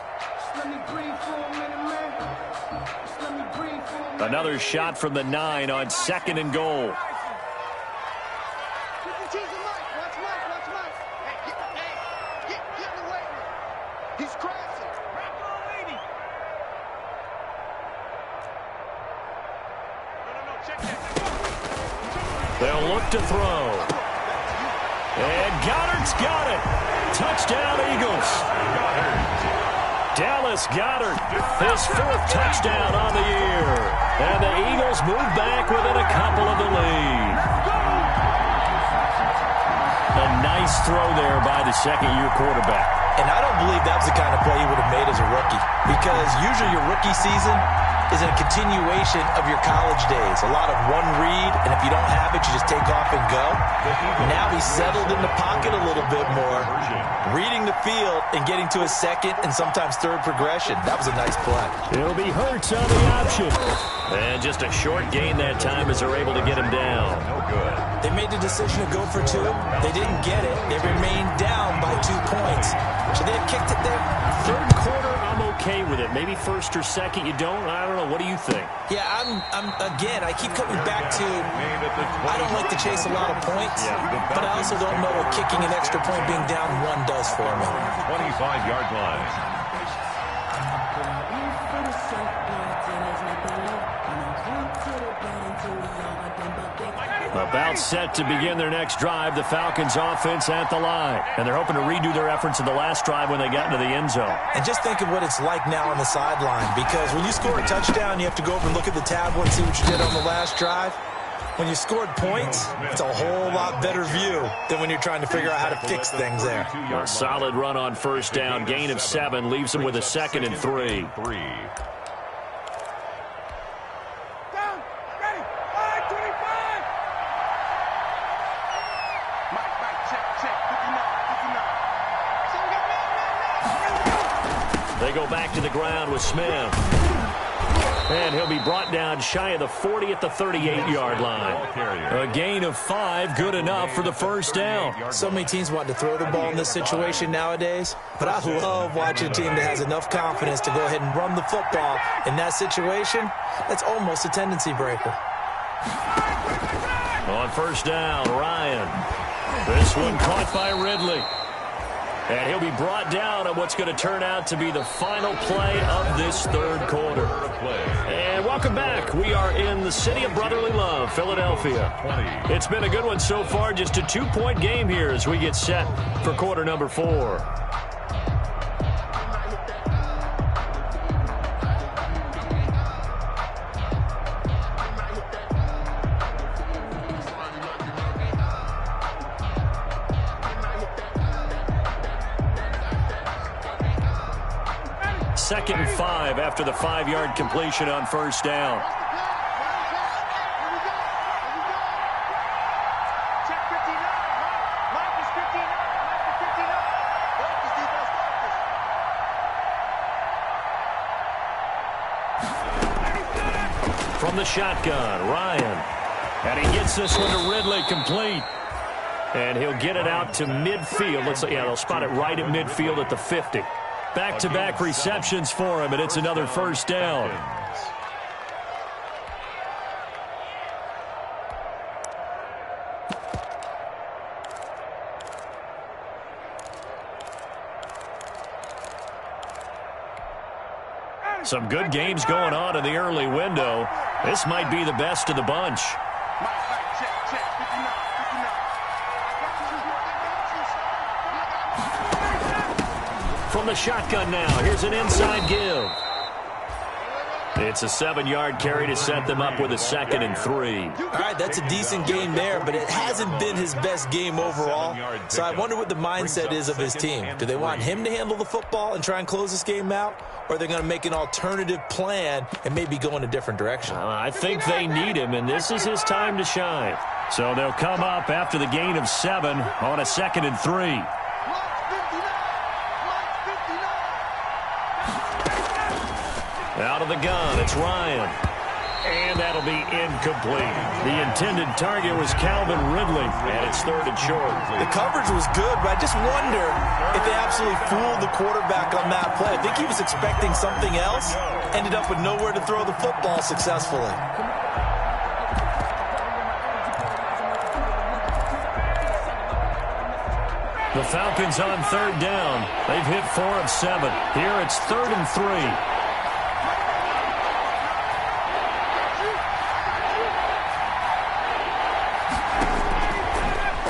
Another shot from the 9 on 2nd and goal. He's crashing. They'll look to throw. And Goddard's got it. Touchdown, Eagles. Dallas Goedert, his 4th touchdown on the year. And the Eagles move back within a couple of the lead. A nice throw there by the 2nd-year quarterback. And I don't believe that was the kind of play he would have made as a rookie. Because usually your rookie season is a continuation of your college days. A lot of one read, and if you don't have it, you just take off and go. Now he's settled in the pocket a little bit more, reading the field and getting to his 2nd and sometimes 3rd progression. That was a nice play. It'll be Hurts on the option. And just a short gain that time as they're able to get him down. No good. They made the decision to go for 2. They didn't get it. They remained down by 2 points. So they kicked it there. 3rd quarter, I'm okay with it. Maybe 1st or 2nd, you don't. I don't know. What do you think? Yeah, again, I keep coming back to, I don't like to chase a lot of points, but I also don't know what kicking an extra point being down 1 does for me. 25-yard line. About set to begin their next drive, the Falcons offense at the line. And they're hoping to redo their efforts in the last drive when they got into the end zone. And just think of what it's like now on the sideline, because when you score a touchdown, you have to go over and look at the tablet and see what you did on the last drive. When you scored points, it's a whole lot better view than when you're trying to figure out how to fix things there. A solid run on first down, gain of 7, leaves them with a 2nd and 3. They go back to the ground with Smith. And he'll be brought down shy of the 40 at the 38-yard line. A gain of 5, good enough for the first down. So many teams want to throw the ball in this situation nowadays, but I love watching a team that has enough confidence to go ahead and run the football. In that situation, that's almost a tendency breaker. On first down, Ryan. This one caught by Ridley. And he'll be brought down on what's going to turn out to be the final play of this third quarter. And welcome back. We are in the city of brotherly love, Philadelphia. It's been a good one so far. Just a 2-point game here as we get set for quarter number 4. Second and 5 after the 5-yard completion on first down. From the shotgun, Ryan. And he gets this one to Ridley, complete. And he'll get it out to midfield. Looks like, yeah, they'll spot it right at midfield at the 50. Back-to-back receptions for him, and it's another first down. Some good games going on in the early window. This might be the best of the bunch. From the shotgun now, here's an inside give. It's a 7-yard carry to set them up with a 2nd and 3. All right, that's a decent game there, but it hasn't been his best game overall. So I wonder what the mindset is of his team. Do they want him to handle the football and try and close this game out? Or are they going to make an alternative plan and maybe go in a different direction? I think they need him, and this is his time to shine. So they'll come up after the gain of 7 on a 2nd and 3. Out of the gun, it's Ryan. And that'll be incomplete. The intended target was Calvin Ridley, and it's 3rd and short. The coverage was good, but I just wonder if they absolutely fooled the quarterback on that play. I think he was expecting something else, ended up with nowhere to throw the football successfully. The Falcons on 3rd down. They've hit 4 of 7. Here it's 3rd and 3.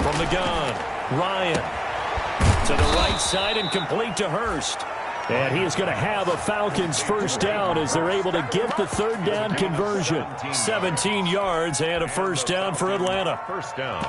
From the gun, Ryan to the right side and complete to Hurst. And he is going to have a Falcons first down as they're able to get the 3rd down conversion. 17 yards and a first down for Atlanta. First down.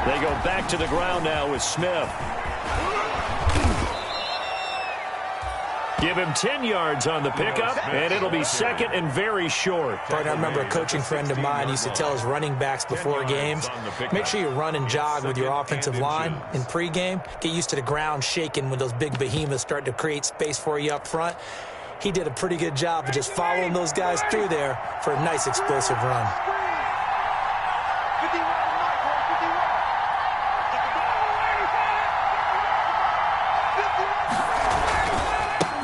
They go back to the ground now with Smith. Give him 10 yards on the pickup, and it'll be 2nd and very short. I remember a coaching friend of mine used to tell his running backs before games, make sure you run and jog with your offensive line in pregame. Get used to the ground shaking when those big behemoths start to create space for you up front. He did a pretty good job of just following those guys through there for a nice explosive run.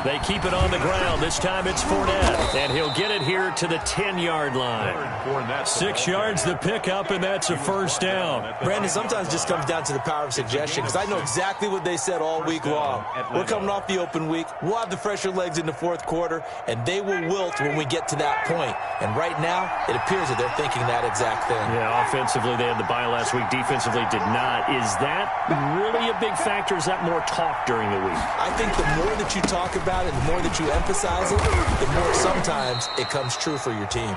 They keep it on the ground. This time it's Fournette, and he'll get it here to the 10-yard line. 6 yards the pickup, and that's a first down. Brandon, sometimes it just comes down to the power of suggestion, because I know exactly what they said all week long. We're coming off the open week. We'll have the fresher legs in the fourth quarter, and they will wilt when we get to that point. And right now, it appears that they're thinking that exact thing. Yeah, offensively, they had the bye last week. Defensively, did not. Is that really a big factor? Is that more talk during the week? I think the more that you talk about it, the more that you emphasize it, the more sometimes it comes true for your team.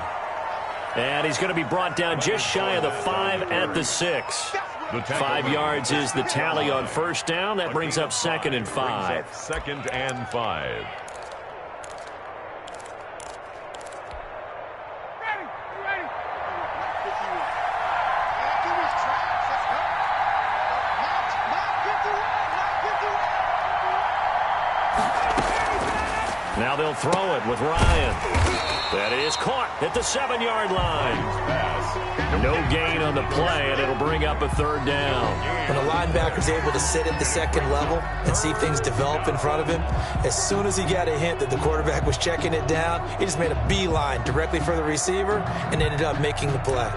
And he's going to be brought down just shy of the 5 at the 6. 5 yards is the tally on first down. That brings up 2nd and 5. 2nd and 5. Now they'll throw it with Ryan. That is caught at the 7-yard line. No gain on the play, and it'll bring up a 3rd down. When a linebacker's able to sit at the second level and see things develop in front of him, as soon as he got a hint that the quarterback was checking it down, he just made a beeline directly for the receiver and ended up making the play.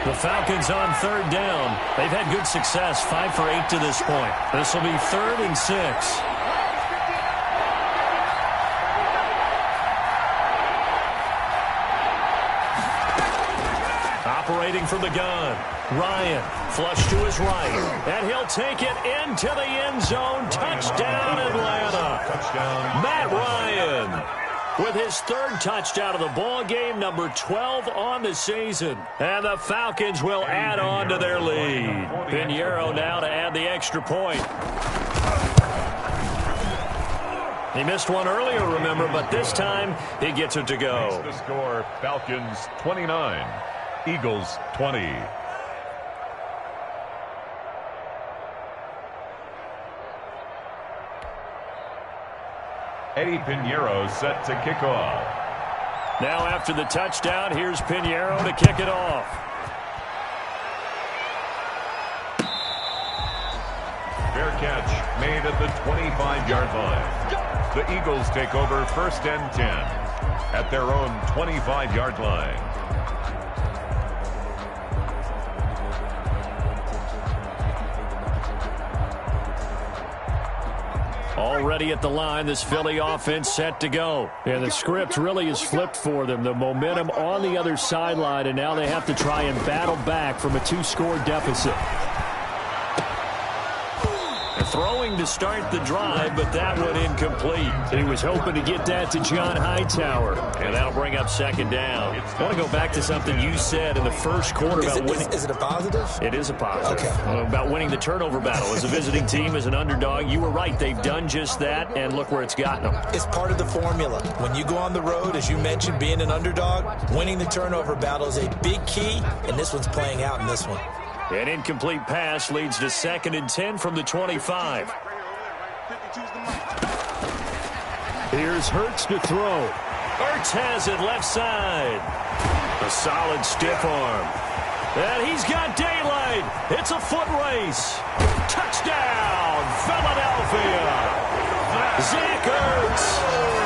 The Falcons on 3rd down. They've had good success, 5 for 8 to this point. This will be 3rd and 6. Operating from the gun, Ryan, flush to his right, and he'll take it into the end zone. Touchdown, Atlanta. Matt Ryan with his 3rd touchdown of the ball game, number 12 on the season. And the Falcons will add on to their lead. Pinheiro now to add the extra point. He missed one earlier, remember, but this time he gets it to go. The score, Falcons 29, Eagles 20. Eddie Pinheiro set to kick off. Now after the touchdown, here's Pinheiro to kick it off. Fair catch made at the 25-yard line. The Eagles take over 1st and 10 at their own 25-yard line. Already at the line, this Philly offense set to go. And the script really is flipped for them. The momentum on the other sideline, and now they have to try and battle back from a 2-score deficit. Throwing to start the drive, but that one incomplete. He was hoping to get that to John Hightower, and that'll bring up 2nd down. I want to go back to something you said in the first quarter about winning. Is it a positive? It is a positive. Okay. About winning the turnover battle. As a visiting team, as an underdog, you were right. They've done just that, and look where it's gotten them. It's part of the formula. When you go on the road, as you mentioned, being an underdog, winning the turnover battle is a big key, and this one's playing out in this one. An incomplete pass leads to 2nd and 10 from the 25. Here's Hurts to throw. Hurts has it left side. A solid stiff arm. And he's got daylight. It's a foot race. Touchdown, Philadelphia. Zach Ertz,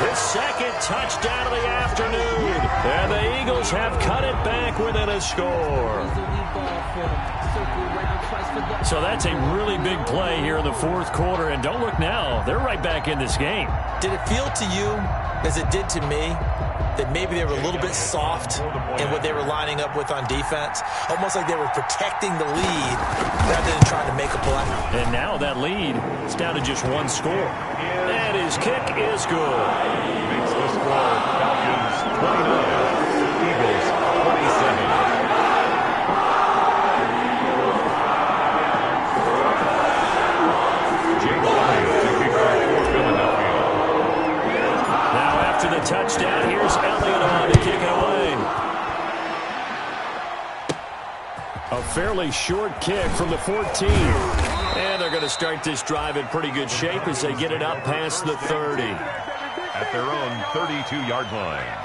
his 2nd touchdown of the afternoon. And the Eagles have cut it back within a score. So that's a really big play here in the 4th quarter. And don't look now, they're right back in this game. Did it feel to you, as it did to me, that maybe they were a little bit soft in what they were lining up with on defense? Almost like they were protecting the lead rather than trying to make a play. And now that lead is down to just 1 score. And his kick is good. Makes the score Falcons 29, Eagles 27. To the touchdown, here's Elliott on to kick it away. A fairly short kick from the 14. And they're going to start this drive in pretty good shape as they get it up past the 30. At their own 32-yard line.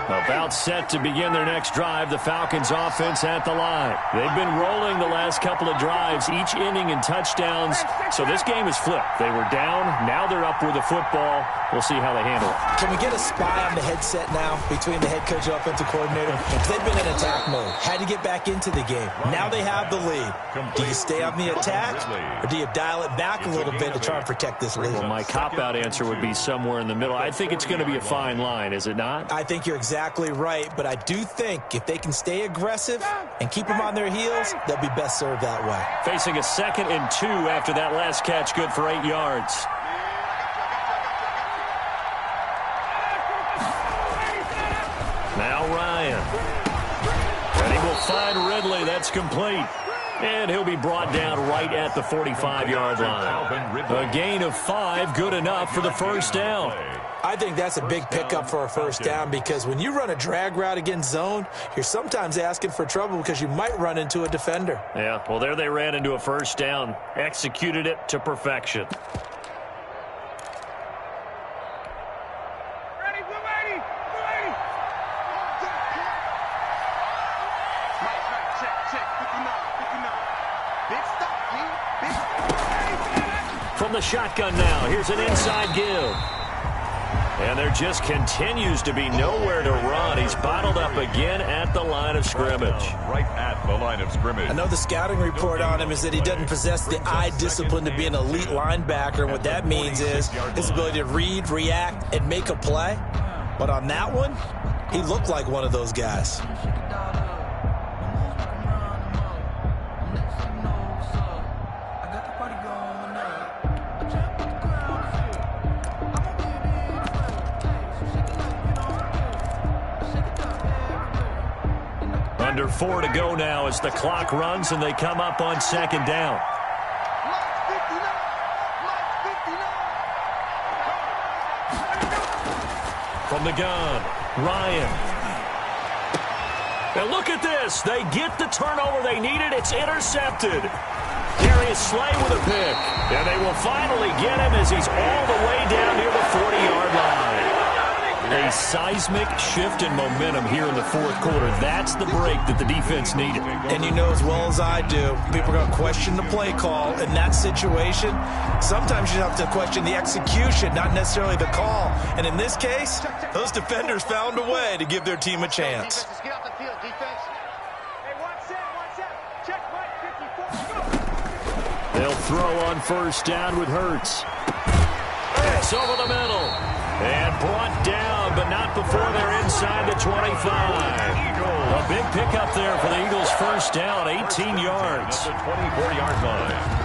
About set to begin their next drive, the Falcons offense at the line. They've been rolling the last couple of drives, each ending in touchdowns. So this game is flipped. They were down. Now they're up with the football. We'll see how they handle it. Can we get a spy on the headset now between the head coach and offensive coordinator? Because they've been in attack mode. Had to get back into the game. Now they have the lead. Do you stay on the attack, or do you dial it back a little bit to try and protect this lead? Well, my cop-out answer would be somewhere in the middle. I think it's going to be a fine line, is it not? I think you're exactly right, but I do think if they can stay aggressive and keep them on their heels, they'll be best served that way. Facing a 2nd and 2 after that last catch, good for 8 yards. Now Ryan. And he will find Ridley. That's complete. And he'll be brought down right at the 45-yard line. A gain of 5, good enough for the first down. I think that's a big pickup for a first down because when you run a drag route against zone, you're sometimes asking for trouble because you might run into a defender. Yeah, well, there they ran into a first down. Executed it to perfection. From the shotgun now, here's an inside give. And there just continues to be nowhere to run. He's bottled up again at the line of scrimmage. Right at the line of scrimmage. I know the scouting report on him is that he doesn't possess the eye discipline to be an elite linebacker. And what that means is his ability to read, react, and make a play. But on that one, he looked like one of those guys. Under 4 to go now as the clock runs and they come up on 2nd down. From the gun, Ryan. And look at this. They get the turnover they needed. It's intercepted. Darius Slay with a pick. And they will finally get him as he's all the way down near the 40-yard line. A seismic shift in momentum here in the 4th quarter. That's the break that the defense needed. And you know as well as I do, people are going to question the play call in that situation. Sometimes you have to question the execution, not necessarily the call. And in this case, those defenders found a way to give their team a chance. Get off the field, defense. Hey, one set. Check right 54. They'll throw on first down with Hurts. It's over the middle. And brought down, but not before they're inside the 25. A big pickup there for the Eagles' first down, 18 yards. The 24-yard line.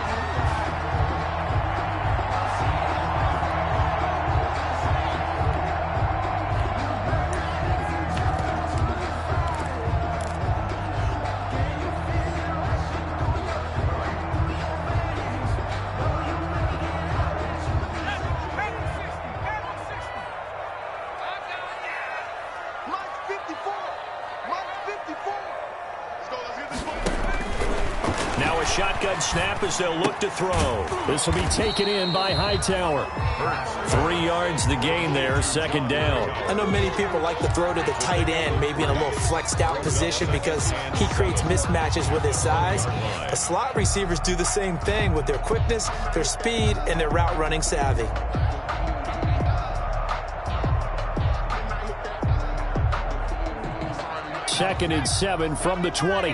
Shotgun snap as they'll look to throw. This will be taken in by Hightower. 3 yards the gain there, 2nd down. I know many people like to throw to the tight end, maybe in a little flexed out position because he creates mismatches with his size. The slot receivers do the same thing with their quickness, their speed, and their route running savvy. Second and 7 from the 20.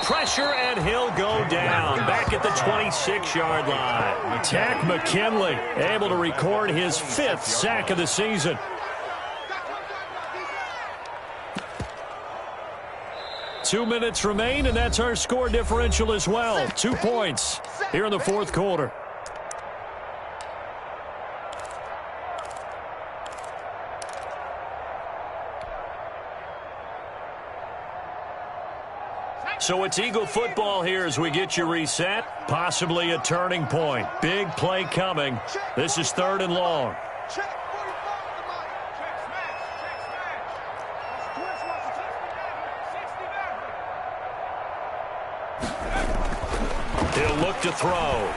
Pressure, and he'll go down back at the 26-yard line. Tack McKinley able to record his 5th sack of the season. Two minutes remain, and that's our score differential as well. 2 points here in the 4th quarter. So it's Eagle football here as we get you reset. Possibly a turning point. Big play coming. This is 3rd and long. back to throw.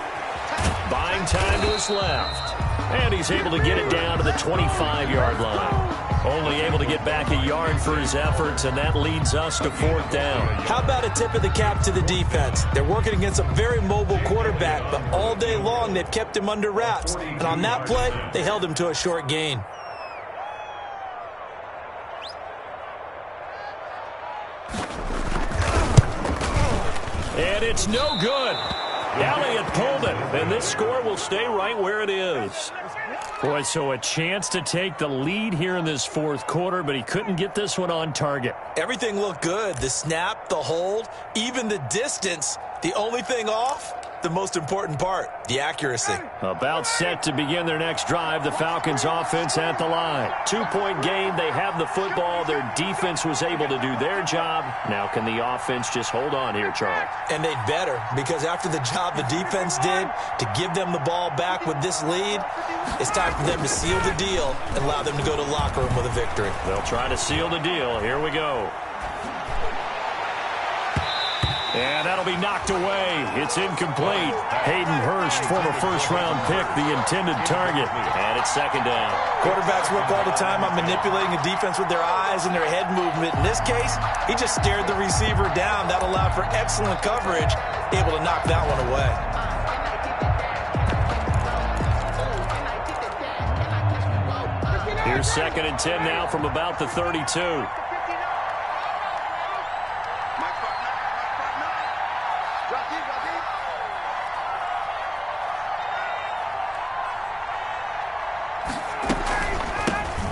Buying time to his left. And he's able to get it down to the 25-yard line. Only able to get back a yard for his efforts, and that leads us to 4th down. How about a tip of the cap to the defense? They're working against a very mobile quarterback, but all day long they've kept him under wraps. And on that play, they held him to a short gain. And it's no good. Elliott pulled it, and this score will stay right where it is. Boy, so a chance to take the lead here in this 4th quarter, but he couldn't get this one on target. Everything looked good. The snap, the hold, even the distance. The only thing off, the most important part, the accuracy. About set to begin their next drive, the Falcons offense at the line. 2-point game, they have the football. Their defense was able to do their job. Now can the offense just hold on here, Charles? And they'd better, because after the job the defense did to give them the ball back with this lead, it's time for them to seal the deal and allow them to go to the locker room with a victory. They'll try to seal the deal. Here we go. And that'll be knocked away. It's incomplete. Hayden Hurst, former first-round pick, the intended target. And it's 2nd down. Quarterbacks work all the time on manipulating the defense with their eyes and their head movement. In this case, he just stared the receiver down. That allowed for excellent coverage, able to knock that one away. Here's 2nd and 10 now from about the 32.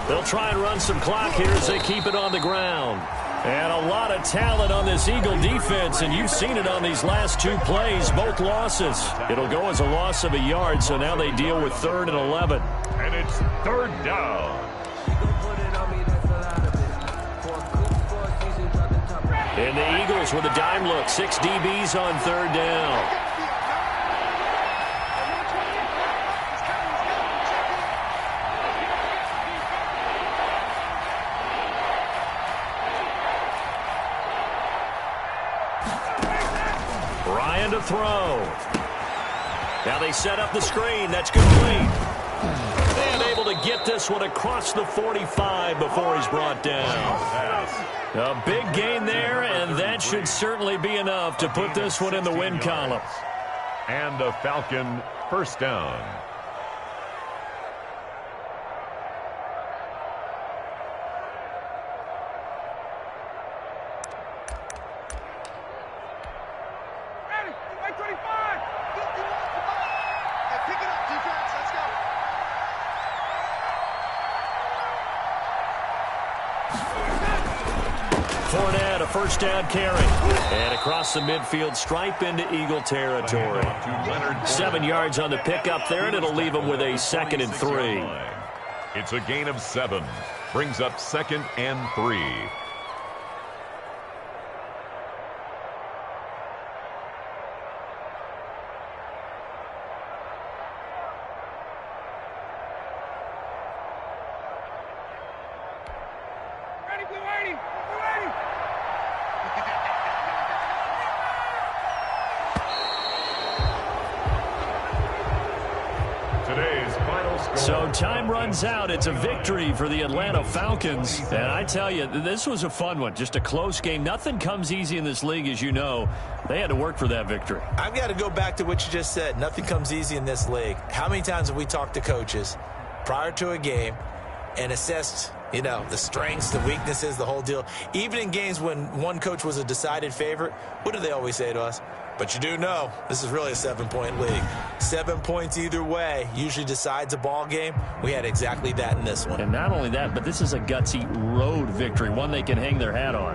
They'll try and run some clock here as they keep it on the ground. And a lot of talent on this Eagle defense, and you've seen it on these last 2 plays, both losses. It'll go as a loss of a yard, so now they deal with 3rd and 11. And it's 3rd down. And the Eagles with a dime look, 6 DBs on 3rd down. To throw. Now they set up the screen. That's complete. And able to get this one across the 45 before he's brought down. A big gain there, and that should certainly be enough to put this one in the win column. And a Falcon 1st down. Fournette, a 1st down carry. And across the midfield stripe into Eagle territory. 7 yards on the pickup there, and it'll leave them with a 2nd and 3. It's a gain of 7. Brings up 2nd and 3. So time runs out. It's a victory for the Atlanta Falcons. And I tell you, this was a fun one. Just a close game. Nothing comes easy in this league, as you know. They had to work for that victory. I've got to go back to what you just said. Nothing comes easy in this league. How many times have we talked to coaches prior to a game and assessed, you know, the strengths, the weaknesses, the whole deal? Even in games when one coach was a decided favorite, what do they always say to us? But you do know this is really a 7-point league. 7 points either way usually decides a ball game. We had exactly that in this one. And not only that, but this is a gutsy road victory, one they can hang their hat on.